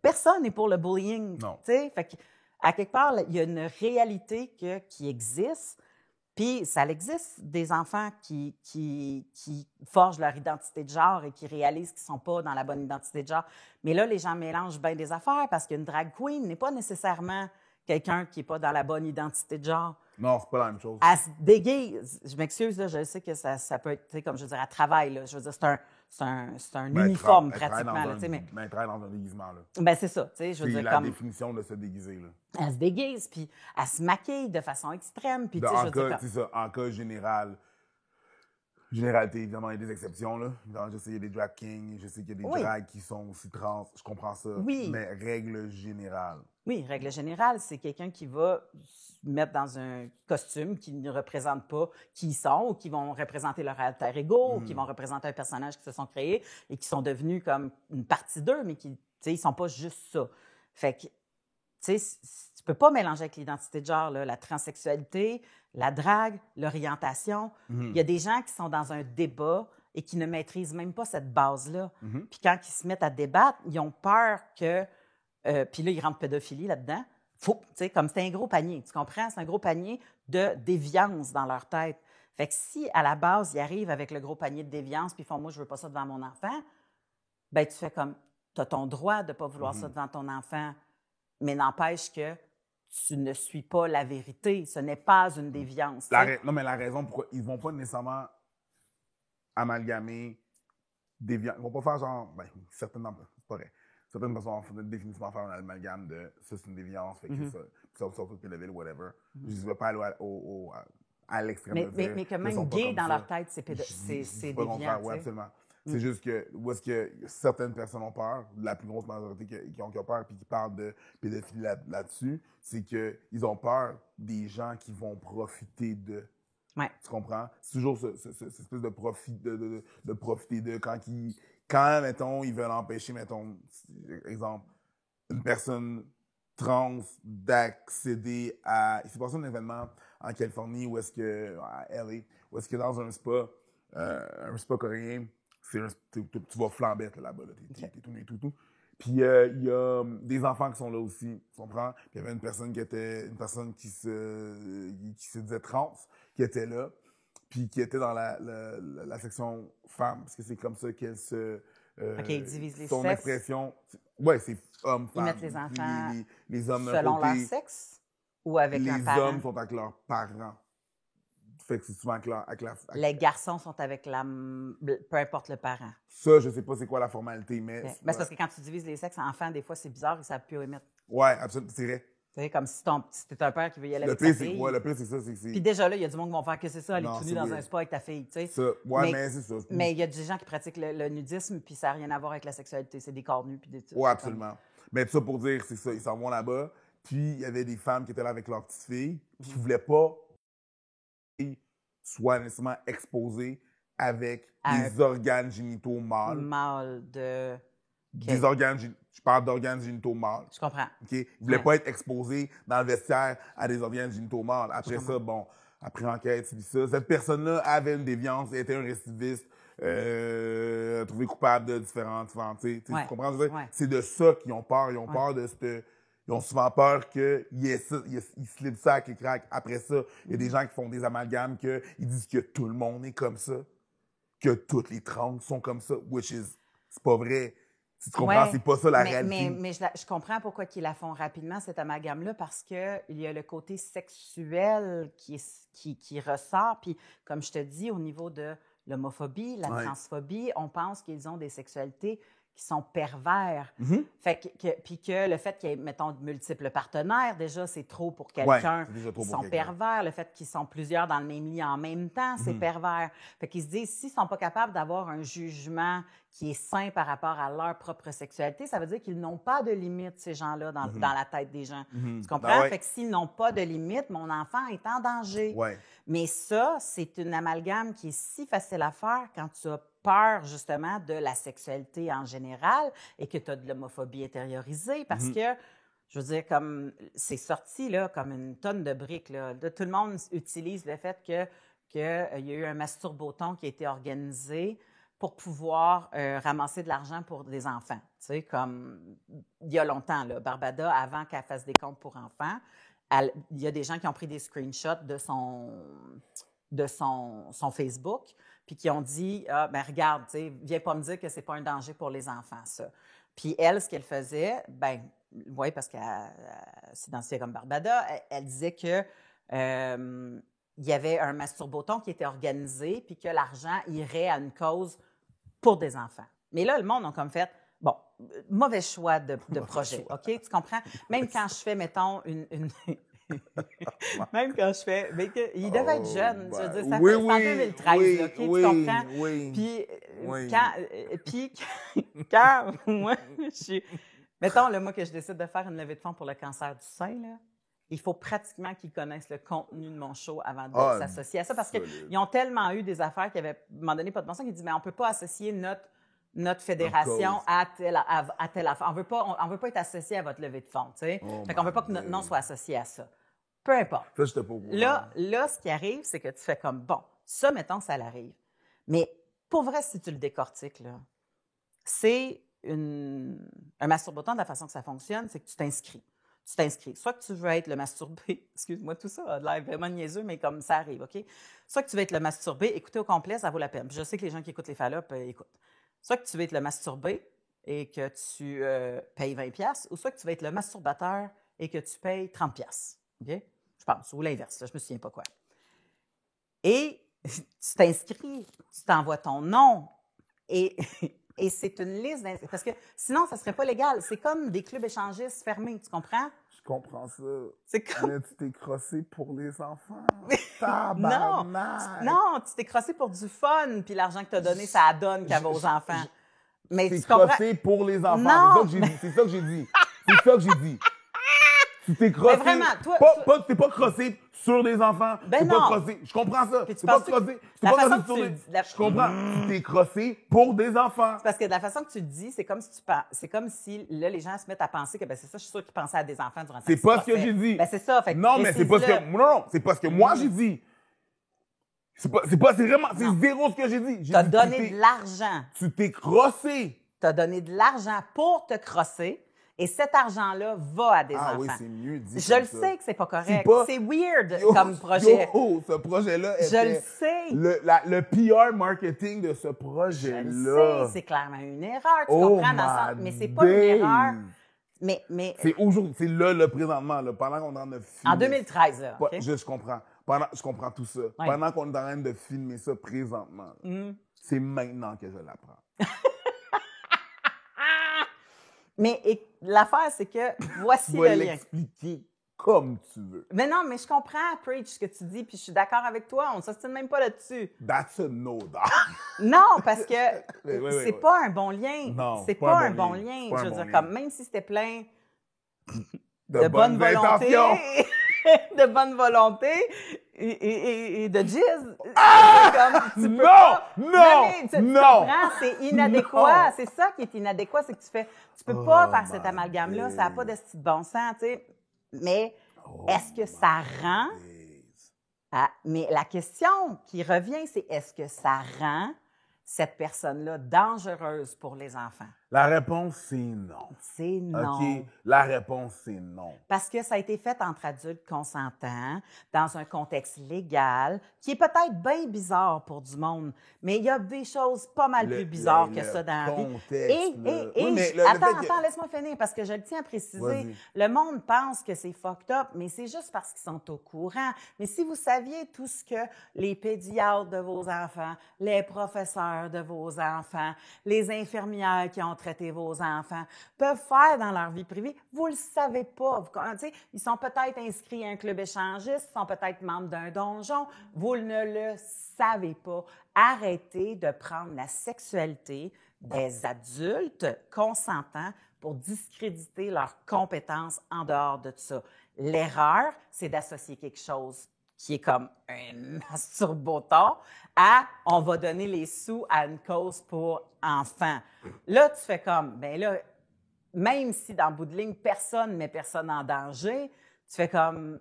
personne n'est pour le bullying. Non. Fait que, à quelque part, il y a une réalité qui existe. Puis ça existe des enfants qui forgent leur identité de genre et qui réalisent qu'ils ne sont pas dans la bonne identité de genre. Mais là, les gens mélangent bien des affaires parce qu'une drag queen n'est pas nécessairement quelqu'un qui n'est pas dans la bonne identité de genre. Non, c'est pas la même chose. Elle se déguise. Je m'excuse, là, je sais que ça peut être, comme je veux dire, à travail. Là, je veux dire, c'est un uniforme pratiquement. Elle travaille dans un déguisement. Là. Ben, c'est ça. Je veux c'est dire, la définition de se déguiser. Là. Elle se déguise, puis elle se maquille de façon extrême. Puis, en cas général, généralité, évidemment, il y a des exceptions. Là. Je sais qu'il y a des drag kings, je sais qu'il y a des drags qui sont aussi trans, je comprends ça. Oui. Mais règle générale. Oui, règle générale, c'est quelqu'un qui va se mettre dans un costume qui ne représente pas qui ils sont, ou qui vont représenter leur alter ego, ou qui vont représenter un personnage qui se sont créés et qui sont devenus comme une partie d'eux, mais qui, ils sont pas juste ça. Fait que, tu peux pas mélanger avec l'identité de genre, là, la transsexualité, la drague, l'orientation. Il y a des gens qui sont dans un débat et qui ne maîtrisent même pas cette base-là. Puis quand ils se mettent à débattre, ils ont peur que... puis là, ils rentrent pédophilie là-dedans. Comme c'est un gros panier, tu comprends? C'est un gros panier de déviance dans leur tête. Fait que si, à la base, ils arrivent avec le gros panier de déviance puis ils font « moi, je veux pas ça devant mon enfant », ben tu fais comme... Tu as ton droit de pas vouloir ça devant ton enfant, mais n'empêche que tu ne suis pas la vérité. Ce n'est pas une déviance. Non, mais la raison pourquoi ils vont pas nécessairement amalgamer déviance. Ils vont pas faire genre... Ben, certainement pas, c'est pas vrai. Certaines personnes vont définitivement faire un amalgame de ça, c'est une déviance, fait que ça sort tout pédophile, whatever. Je ne vais pas aller à l'extrême de dire. Mais que même gay dans leur tête, c'est déviant. Oui, absolument. C'est juste que, où est-ce que certaines personnes ont peur, la plus grosse majorité qui ont peur et qui parlent de pédophilie là-dessus, c'est qu'ils ont peur des gens qui vont profiter de. Ouais. Tu comprends? C'est toujours cette espèce de profiter de quand, mettons, ils veulent empêcher, mettons, exemple, une personne trans d'accéder à... Il s'est passé un événement en Californie à LA, où est-ce que dans un spa coréen, tu vas flamber là-bas, t'es tout. Puis il y a des enfants qui sont là aussi, tu comprends? Puis il y avait une personne qui se disait trans, qui était là, puis qui était dans la section femmes, parce que c'est comme ça qu'elle se... OK, ils divisent les son sexes. Expression... Ouais, c'est homme, femme. Ils mettent les enfants les hommes selon leur sexe ou avec leurs parents? Les hommes sont avec leurs parents. Fait que c'est souvent avec la... Les garçons sont avec peu importe le parent. Ça, je sais pas c'est quoi la formalité, mais... Okay. Mais c'est parce que quand tu divises les sexes, enfants, des fois, c'est bizarre, ils ne savent plus où émettre. Ouais, absolument, c'est vrai. C'est comme si t'es un père qui veut y aller avec sa fille. Le pire, c'est ça. Puis déjà là, il y a du monde qui vont faire que c'est ça, aller tout nu dans un spa avec ta fille, tu sais. Mais c'est ça. Mais il y a des gens qui pratiquent le nudisme, puis ça n'a rien à voir avec la sexualité. C'est des corps nus, puis des... Ouais, absolument. Mais tout ça pour dire, c'est ça, ils s'en vont là-bas, puis il y avait des femmes qui étaient là avec leurs petites filles, qui voulaient pas soient nécessairement exposées avec des organes génitaux mâles. Mâles de... Des organes, je parle d'organes génitaux mâles. Je comprends. OK? Ils ne voulaient pas être exposés dans le vestiaire à des organes génitaux mâles. Après ça, après enquête, c'est ça. Cette personne-là avait une déviance, était un récidiviste, trouvé coupable de différentes... Tu comprends? C'est de ça qu'ils ont peur. Ils ont peur de cette... Ils ont souvent peur qu'ils se livrent ça à qui craque. Après ça, il y a des gens qui font des amalgames qu'ils disent que tout le monde est comme ça, que toutes les trans sont comme ça, c'est pas vrai. Tu comprends? C'est pas ça la réalité. Mais je comprends pourquoi ils la font rapidement, cette amalgame-là, parce qu'il y a le côté sexuel qui ressort. Puis, comme je te dis, au niveau de l'homophobie, la transphobie, on pense qu'ils ont des sexualités qui sont pervers. Puis que le fait qu'il y ait, mettons, de multiples partenaires, déjà, c'est trop pour quelqu'un. Ils sont pervers. Le fait qu'ils sont plusieurs dans le même lit en même temps, c'est pervers. Fait qu'ils se disent, s'ils ne sont pas capables d'avoir un jugement qui est sain par rapport à leur propre sexualité, ça veut dire qu'ils n'ont pas de limite, ces gens-là, dans la tête des gens. Tu comprends? Fait que s'ils n'ont pas de limite, mon enfant est en danger. Mais ça, c'est une amalgame qui est si facile à faire quand tu as peur, justement, de la sexualité en général et que tu as de l'homophobie intériorisée parce que, je veux dire, comme c'est sorti là, comme une tonne de briques. Là. Tout le monde utilise le fait que qu'il y a eu un masturboton qui a été organisé pour pouvoir ramasser de l'argent pour des enfants. Tu sais, comme il y a longtemps, là, Barbada, avant qu'elle fasse des comptes pour enfants, il y a des gens qui ont pris des screenshots de son Facebook, puis qui ont dit, ah, ben regarde, tu sais, viens pas me dire que c'est pas un danger pour les enfants, ça. Puis elle, ce qu'elle faisait, ben, oui, parce qu'elle s'identifiait comme Barbada, elle disait que il y avait un masturboton qui était organisé, puis que l'argent irait à une cause pour des enfants. Mais là, le monde a comme fait, bon, mauvais choix de projet, OK? Tu comprends? Même quand je fais, mettons, même quand je fais... Mais il devait être jeune, je veux dire, ça fait, c'est en 2013, là, OK? Tu comprends? Puis, quand moi, je suis... Mettons, là, moi, que je décide de faire une levée de fonds pour le cancer du sein, là, il faut pratiquement qu'ils connaissent le contenu de mon show avant de s'associer à ça, parce qu'ils ont tellement eu des affaires qui avaient, à un moment donné, pas de bon sens, qu'ils disent, mais on ne peut pas associer notre fédération à telle affaire. On veut pas être associé à votre levée de fonds, tu sais. Fait qu'on veut pas que notre nom soit associé à ça. Peu importe. Ça, j'étais pas au courant. Là, ce qui arrive, c'est que tu fais comme, bon, ça, mettons, ça l'arrive. Mais pour vrai, si tu le décortiques, là, c'est un masturboton, de la façon que ça fonctionne, c'est que tu t'inscris. Tu t'inscris. Soit que tu veux être le masturbé, excuse-moi, tout ça a l'air vraiment niaiseux, mais comme ça arrive, OK? Soit que tu veux être le masturbé, écouter au complet, ça vaut la peine. Puis je sais que les gens qui écoutent les fallops écoutent. Soit que tu veux être le masturbé et que tu payes 20$, ou soit que tu veux être le masturbateur et que tu payes 30$. OK? Je pense, ou l'inverse, là, je me souviens pas quoi. Et tu t'inscris, tu t'envoies ton nom et c'est une liste parce que sinon, ça serait pas légal. C'est comme des clubs échangistes fermés, tu comprends? Je comprends ça. C'est comme... Mais tu t'es crossé pour les enfants. Non, tu t'es crossé pour du fun, puis l'argent que tu as donné, ça donne qu'elle va aux enfants. Mais tu t'es crossé pour les enfants. Non, c'est ça que j'ai dit. C'est ça que j'ai dit. Tu t'es crossé. Mais vraiment, toi, t'es pas crossé sur les enfants. Ben t'es non. pas crossé. Je comprends ça. Puis Tu pas crossé. La pas façon crossé que sur tu les... Je comprends. Tu t'es crossé pour des enfants. C'est parce que de la façon que tu le dis, c'est comme si là, les gens se mettent à penser que, ben c'est ça, je suis sûre qu'ils pensaient à des enfants durant C'est pas ce que j'ai dit. Ben c'est ça. Fait que non, mais c'est pas ce que... Non, c'est pas ce que moi j'ai dit. C'est vraiment... C'est zéro ce que j'ai dit. Tu as donné de l'argent. Tu t'es crossé. Tu as donné de l'argent pour te crosser. Et cet argent-là va à des enfants. Ah oui, c'est mieux dit. Je le sais que c'est pas correct. C'est weird comme projet. Ce projet-là était... Je le sais. Le PR marketing de ce projet-là. Je le sais. C'est clairement une erreur. Tu comprends dans le sens... Mais c'est pas une erreur. Mais... C'est là, présentement, là, pendant qu'on est en train de filmer. En 2013, là. Okay? Je comprends. Je comprends tout ça. Ouais. Pendant qu'on est en train de filmer ça présentement, c'est maintenant que je l'apprends. Mais l'affaire, c'est que voici le lien. Tu vas l'expliquer comme tu veux. Mais non, mais je comprends, Preach, ce que tu dis, puis je suis d'accord avec toi. On ne s'ostine même pas là-dessus. That's a no, dog. Non, parce que c'est pas un bon lien. Non, c'est pas un bon lien. Je veux dire, comme même si c'était plein de bonne volonté, de bonne volonté et de jizz. Non! C'est inadéquat. C'est ça qui est inadéquat, c'est que tu peux pas faire cet amalgame-là. Ça n'a pas de style de bon sens, tu sais. Mais est-ce que ça rend... mais la question qui revient, c'est est-ce que ça rend cette personne-là dangereuse pour les enfants? La réponse, c'est non. C'est non. OK, la réponse, c'est non. Parce que ça a été fait entre adultes consentants, dans un contexte légal, qui est peut-être bien bizarre pour du monde, mais il y a des choses pas mal plus bizarres que ça dans la vie. Attends, laisse-moi finir, parce que je le tiens à préciser. Vas-y. Le monde pense que c'est fucked up, mais c'est juste parce qu'ils sont au courant. Mais si vous saviez tout ce que les pédiatres de vos enfants, les professeurs de vos enfants, les infirmières qui ont traité vos enfants peuvent faire dans leur vie privée, vous le savez pas. Ils sont peut-être inscrits à un club échangiste, ils sont peut-être membres d'un donjon, vous ne le savez pas. Arrêtez de prendre la sexualité des adultes consentants pour discréditer leurs compétences en dehors de ça. L'erreur, c'est d'associer quelque chose qui est comme un masturboton à « on va donner les sous à une cause pour enfants ». Là, tu fais comme, bien là, même si dans le bout de ligne, personne ne met personne en danger, tu fais comme...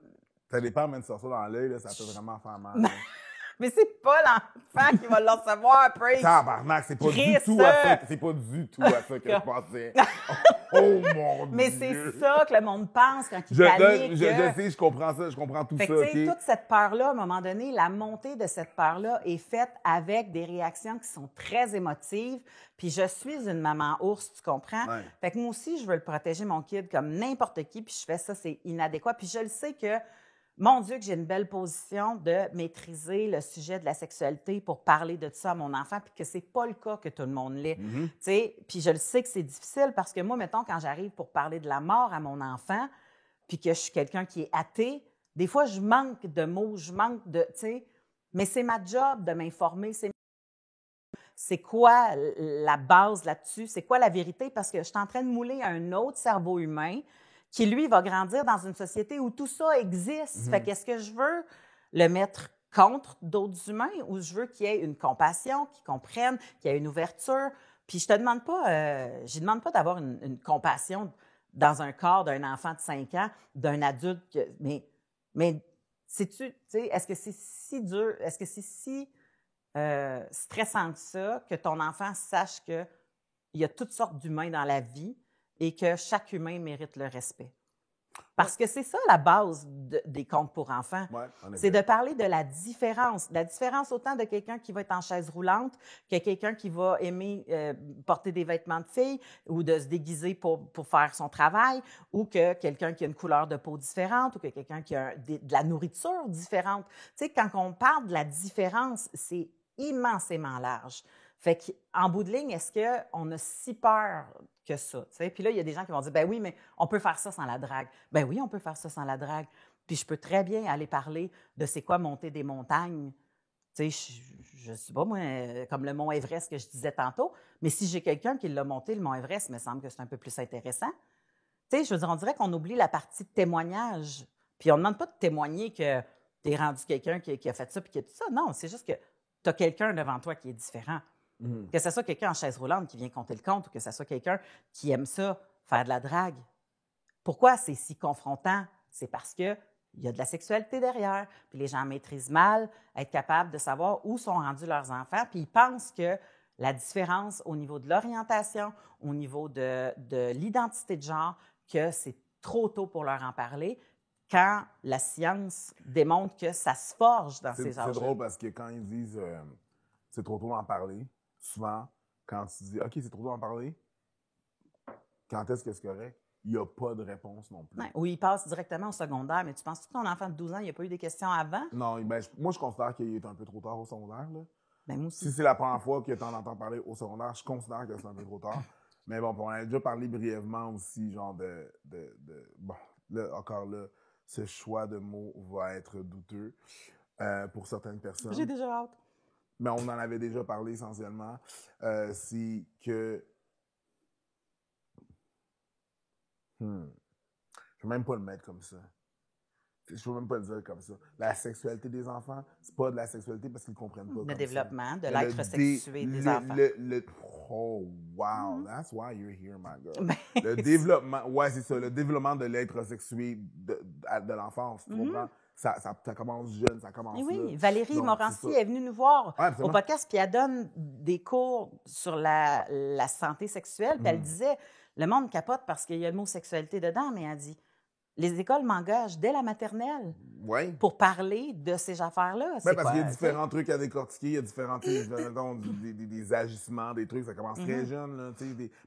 Ça dépend, même de sortir dans l'œil, ça peut vraiment faire mal. Mais c'est pas l'enfant qui va le recevoir, Preach. Tabarnak, c'est pas Chris, du tout à ça. C'est pas du tout à ça que je pensais. Oh mon Dieu! Mais c'est ça que le monde pense quand il panique. Je sais, je comprends ça, je comprends tout Fait ça. que, tu sais, OK? toute cette peur-là, à un moment donné, la montée de cette peur-là est faite avec des réactions qui sont très émotives. Puis je suis une maman ours, tu comprends? Ouais. Fait que moi aussi, je veux le protéger, mon kid, comme n'importe qui. Puis je fais ça, c'est inadéquat. Puis je le sais que, mon Dieu, que j'ai une belle position de maîtriser le sujet de la sexualité pour parler de ça à mon enfant, puis que c'est pas le cas que tout le monde l'est. Mm-hmm. Tu sais, puis je le sais que c'est difficile parce que moi, mettons, quand j'arrive pour parler de la mort à mon enfant, puis que je suis quelqu'un qui est athée, des fois, je manque de mots, je manque de, tu sais, mais c'est ma job de m'informer, c'est quoi la base là-dessus, c'est quoi la vérité, parce que je suis en train de mouler un autre cerveau humain qui, lui, va grandir dans une société où tout ça existe. Mm-hmm. Fait qu'est-ce que je veux? Le mettre contre d'autres humains ou je veux qu'il y ait une compassion, qu'ils comprennent, qu'il y ait une ouverture? Puis je demande pas d'avoir une compassion dans un corps d'un enfant de 5 ans, d'un adulte, mais sais-tu, est-ce que c'est si dur, est-ce que c'est si stressant que ça, que ton enfant sache qu'il y a toutes sortes d'humains dans la vie et que chaque humain mérite le respect? Parce que c'est ça la base des contes pour enfants. Ouais, c'est de parler de la différence. La différence autant de quelqu'un qui va être en chaise roulante que quelqu'un qui va aimer porter des vêtements de fille ou de se déguiser pour faire son travail ou que quelqu'un qui a une couleur de peau différente ou que quelqu'un qui a de la nourriture différente. Tu sais, quand on parle de la différence, c'est immensément large. Fait qu'en bout de ligne, est-ce qu'on a si peur que ça? T'sais? Puis là, il y a des gens qui vont dire, ben oui, mais on peut faire ça sans la drague. Ben oui, on peut faire ça sans la drague. Puis je peux très bien aller parler de c'est quoi monter des montagnes. Tu sais, je sais pas, moi, comme le mont Everest que je disais tantôt, mais si j'ai quelqu'un qui l'a monté, le mont Everest, il me semble que c'est un peu plus intéressant. Tu sais, je veux dire, on dirait qu'on oublie la partie de témoignage. Puis on ne demande pas de témoigner que tu es rendu quelqu'un qui a fait ça puis qui a tout ça. Non, c'est juste que tu as quelqu'un devant toi qui est différent. Que ce soit quelqu'un en chaise roulante qui vient compter le compte ou que ce soit quelqu'un qui aime ça, faire de la drague. Pourquoi c'est si confrontant? C'est parce qu'il y a de la sexualité derrière. Puis les gens maîtrisent mal, être capables de savoir où sont rendus leurs enfants. Puis ils pensent que la différence au niveau de l'orientation, au niveau de l'identité de genre, que c'est trop tôt pour leur en parler, quand la science démontre que ça se forge dans ces âges-là. C'est drôle parce que quand ils disent c'est trop tôt d'en parler, souvent, quand tu dis OK, c'est trop tôt d'en parler, quand est-ce que c'est correct? Il n'y a pas de réponse non plus. Ouais, ou il passe directement au secondaire, mais tu penses que ton enfant de 12 ans, il n'y a pas eu des questions avant? Non, ben, moi, je considère qu'il est un peu trop tard au secondaire. Là. Ben, moi aussi. Si c'est la première fois que tu en entends parler au secondaire, je considère que c'est un peu trop tard. Mais bon, on a déjà parlé brièvement aussi, genre bon, là, encore là, ce choix de mots va être douteux pour certaines personnes. J'ai déjà hâte. Mais on en avait déjà parlé essentiellement. C'est que... Je ne peux même pas le mettre comme ça. Je ne peux même pas le dire comme ça. La sexualité des enfants, c'est pas de la sexualité parce qu'ils ne comprennent pas. Le développement de ça. l'être sexué des enfants. Oh, wow, that's why you're here, my girl. Ben, Le développement, ouais, c'est ça, le développement de l'être sexué de l'enfance, tu comprends? Ça commence jeune, ça commence là. Oui, Valérie Donc, Morancy est venue nous voir ouais, au podcast, puis elle donne des cours sur la santé sexuelle, puis elle disait, le monde capote parce qu'il y a le mot sexualité dedans, mais elle dit, les écoles m'engagent dès la maternelle pour parler de ces affaires-là. Ben, parce qu'il y a différents trucs à décortiquer, il y a différents trucs, des agissements, des trucs, ça commence très jeune. Là,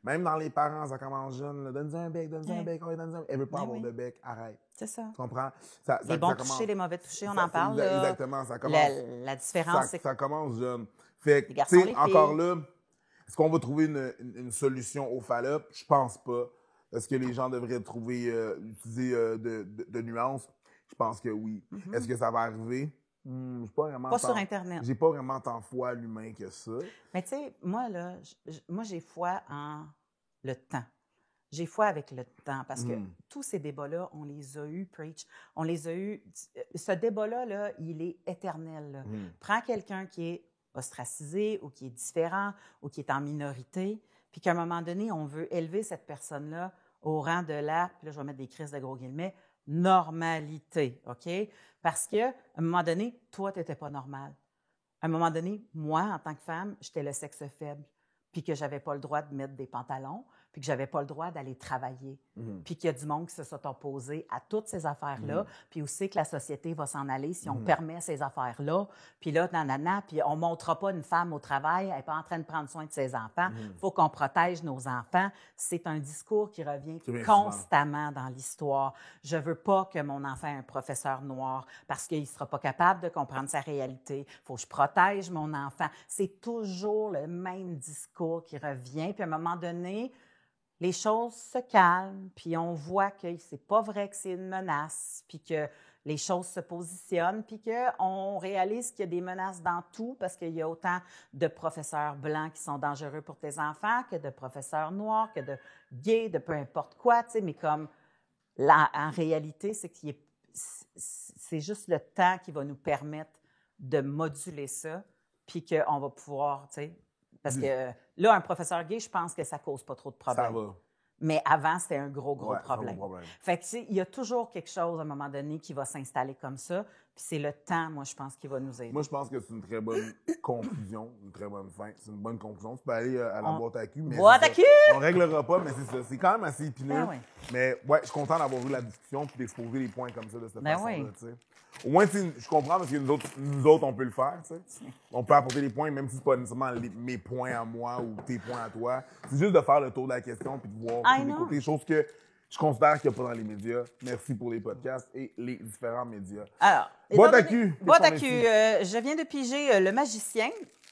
même dans les parents, ça commence jeune. Donne-nous un bec, donne-nous un bec, donne-nous un bec. Elle veut pas avoir de bec, arrête. C'est ça. Tu comprends? Les bons touchés, les mauvais touchés, on en parle. Exactement, ça commence. La différence, c'est que ça commence jeune. Fait les que, garçons, les encore filles. là, est-ce qu'on va trouver une solution au Fallop? Je pense pas. Est-ce que les gens devraient utiliser de nuances? Je pense que oui. Est-ce que ça va arriver? Je pas vraiment. Pas sur Internet. J'ai pas vraiment tant foi à l'humain que ça. Mais tu sais, moi, là, j'ai foi en le temps. J'ai foi avec le temps parce que tous ces débats-là, on les a eus, Preach. On les a eus. Ce débat-là, là, il est éternel. Là. Prends quelqu'un qui est ostracisé ou qui est différent ou qui est en minorité, puis qu'à un moment donné, on veut élever cette personne-là au rang de la, puis là, je vais mettre des crises de gros guillemets, normalité, OK? Parce qu'à un moment donné, toi, tu n'étais pas normal. à un moment donné, moi, en tant que femme, j'étais le sexe faible, puis que j'avais pas le droit de mettre des pantalons, puis que j'avais pas le droit d'aller travailler, puis qu'il y a du monde qui se sont opposés à toutes ces affaires-là, puis aussi que la société va s'en aller si on permet ces affaires-là, puis là, nanana, puis on montrera pas une femme au travail, elle n'est pas en train de prendre soin de ses enfants, il faut qu'on protège nos enfants. C'est un discours qui revient constamment dans l'histoire. Je veux pas que mon enfant ait un professeur noir parce qu'il sera pas capable de comprendre sa réalité. Il faut que je protège mon enfant. C'est toujours le même discours qui revient, puis à un moment donné, les choses se calment, puis on voit que c'est pas vrai que c'est une menace, puis que les choses se positionnent, puis qu'on réalise qu'il y a des menaces dans tout, parce qu'il y a autant de professeurs blancs qui sont dangereux pour tes enfants, que de professeurs noirs, que de gays, de peu importe quoi, tu sais, mais comme, là, en réalité, c'est juste le temps qui va nous permettre de moduler ça, puis qu'on va pouvoir, tu sais, parce que là, un professeur gay, je pense que ça cause pas trop de problèmes. Ça va. Mais avant, c'était un gros Ouais, problème. c'est un gros problème. Fait que, tu sais, il y a toujours quelque chose, à un moment donné, qui va s'installer comme ça. Puis c'est le temps, moi, je pense, qui va nous aider. Moi, je pense que c'est une très bonne conclusion, une très bonne fin. C'est une bonne conclusion. Tu peux aller à la boîte à cul. Boîte à cul! On réglera pas, mais c'est ça. C'est quand même assez épineux. Ben oui. Mais ouais, je suis content d'avoir eu la discussion puis d'exposer les points comme ça, de cette Ben façon-là. oui. Tu sais. Au moins, tu sais, je comprends parce que nous autres, on peut le faire. Tu sais. On peut apporter des points, même si c'est pas nécessairement mes points à moi ou tes points à toi. C'est juste de faire le tour de la question puis de voir tous les côtés. Choses que je considère qu'il n'y a pas dans les médias. Merci pour les podcasts et les différents médias. Alors, boîte à cul. Boîte à cul. Je viens de piger Le Magicien.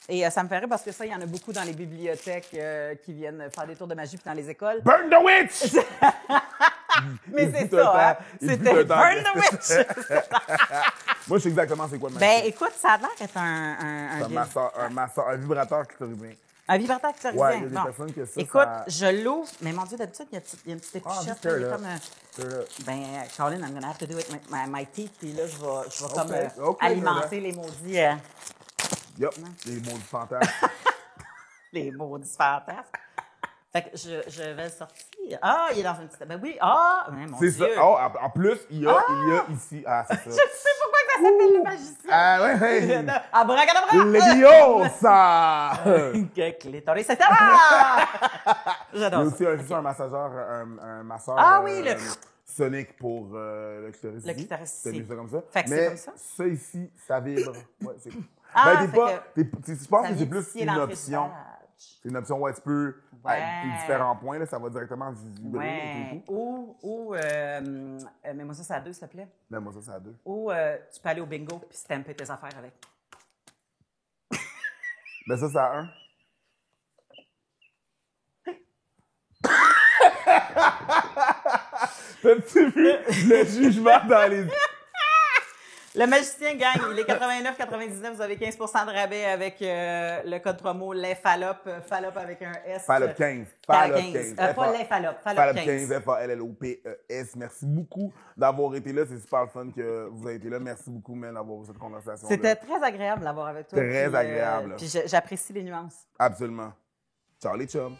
Et ça me fait rire parce que ça, il y en a beaucoup dans les bibliothèques qui viennent faire des tours de magie puis dans les écoles. Burn the witch! Mais c'est ça, hein? C'était Burn the witch! Moi, je sais exactement c'est quoi le Ben, écoute, ça a l'air d'être un vibrateur clitoridien. Un vibrateur clitoridien. Ouais, il y a des personnes que ça. Écoute, ça... je l'ouvre, mais mon Dieu, d'habitude, il y a une petite épluchette. Ah, Là, comme, ben, Colin, I'm gonna have to do it with my teeth. Puis là, je vais comme alimenter les maudits. Yup, les maudits fantasmes. Les maudits fantasmes. Fait que je vais le sortir. Ah, il est dans une petite... Ben oui, ah! Mon Dieu. C'est ça. Oh, en plus, il y a ici... Ah, c'est ça. Je sais pourquoi ça s'appelle Le Magicien. Ah, ouais. Abracadabra! Leviosa! Clitoris, c'est ça! J'adore ça. Il y a aussi un massageur, un masseur... Ah oui, le... Sonic pour le clitoris. Le clitoris. C'est mieux ça comme ça. Fait que c'est comme ça? Ça ici, ça vibre. Ouais, c'est... Ah, ben, je pense que c'est plus une option. C'est une option où tu peux, avec différents points, là, ça va directement vibrer. Ouais. Ou mets-moi ça, c'est à 2, s'il te plaît. Mets-moi ça, c'est à 2. Ou tu peux aller au bingo puis stamper tes affaires avec. Ben ça, c'est à 1. T'as-tu vu le jugement dans les... Le Magicien gagne, il est 89,99. Vous avez 15 de rabais avec le code promo LEFALOP, FALOP avec un S. FALOP 15. FALOP 15. Pas LEFALOP, FALOP 15. FALLOPES. Merci beaucoup d'avoir été là. C'est super fun que vous ayez été là. Merci beaucoup, Mel, d'avoir eu cette conversation. C'était très agréable d'avoir avec toi. Très agréable. Puis j'apprécie les nuances. Absolument. Ciao les chums.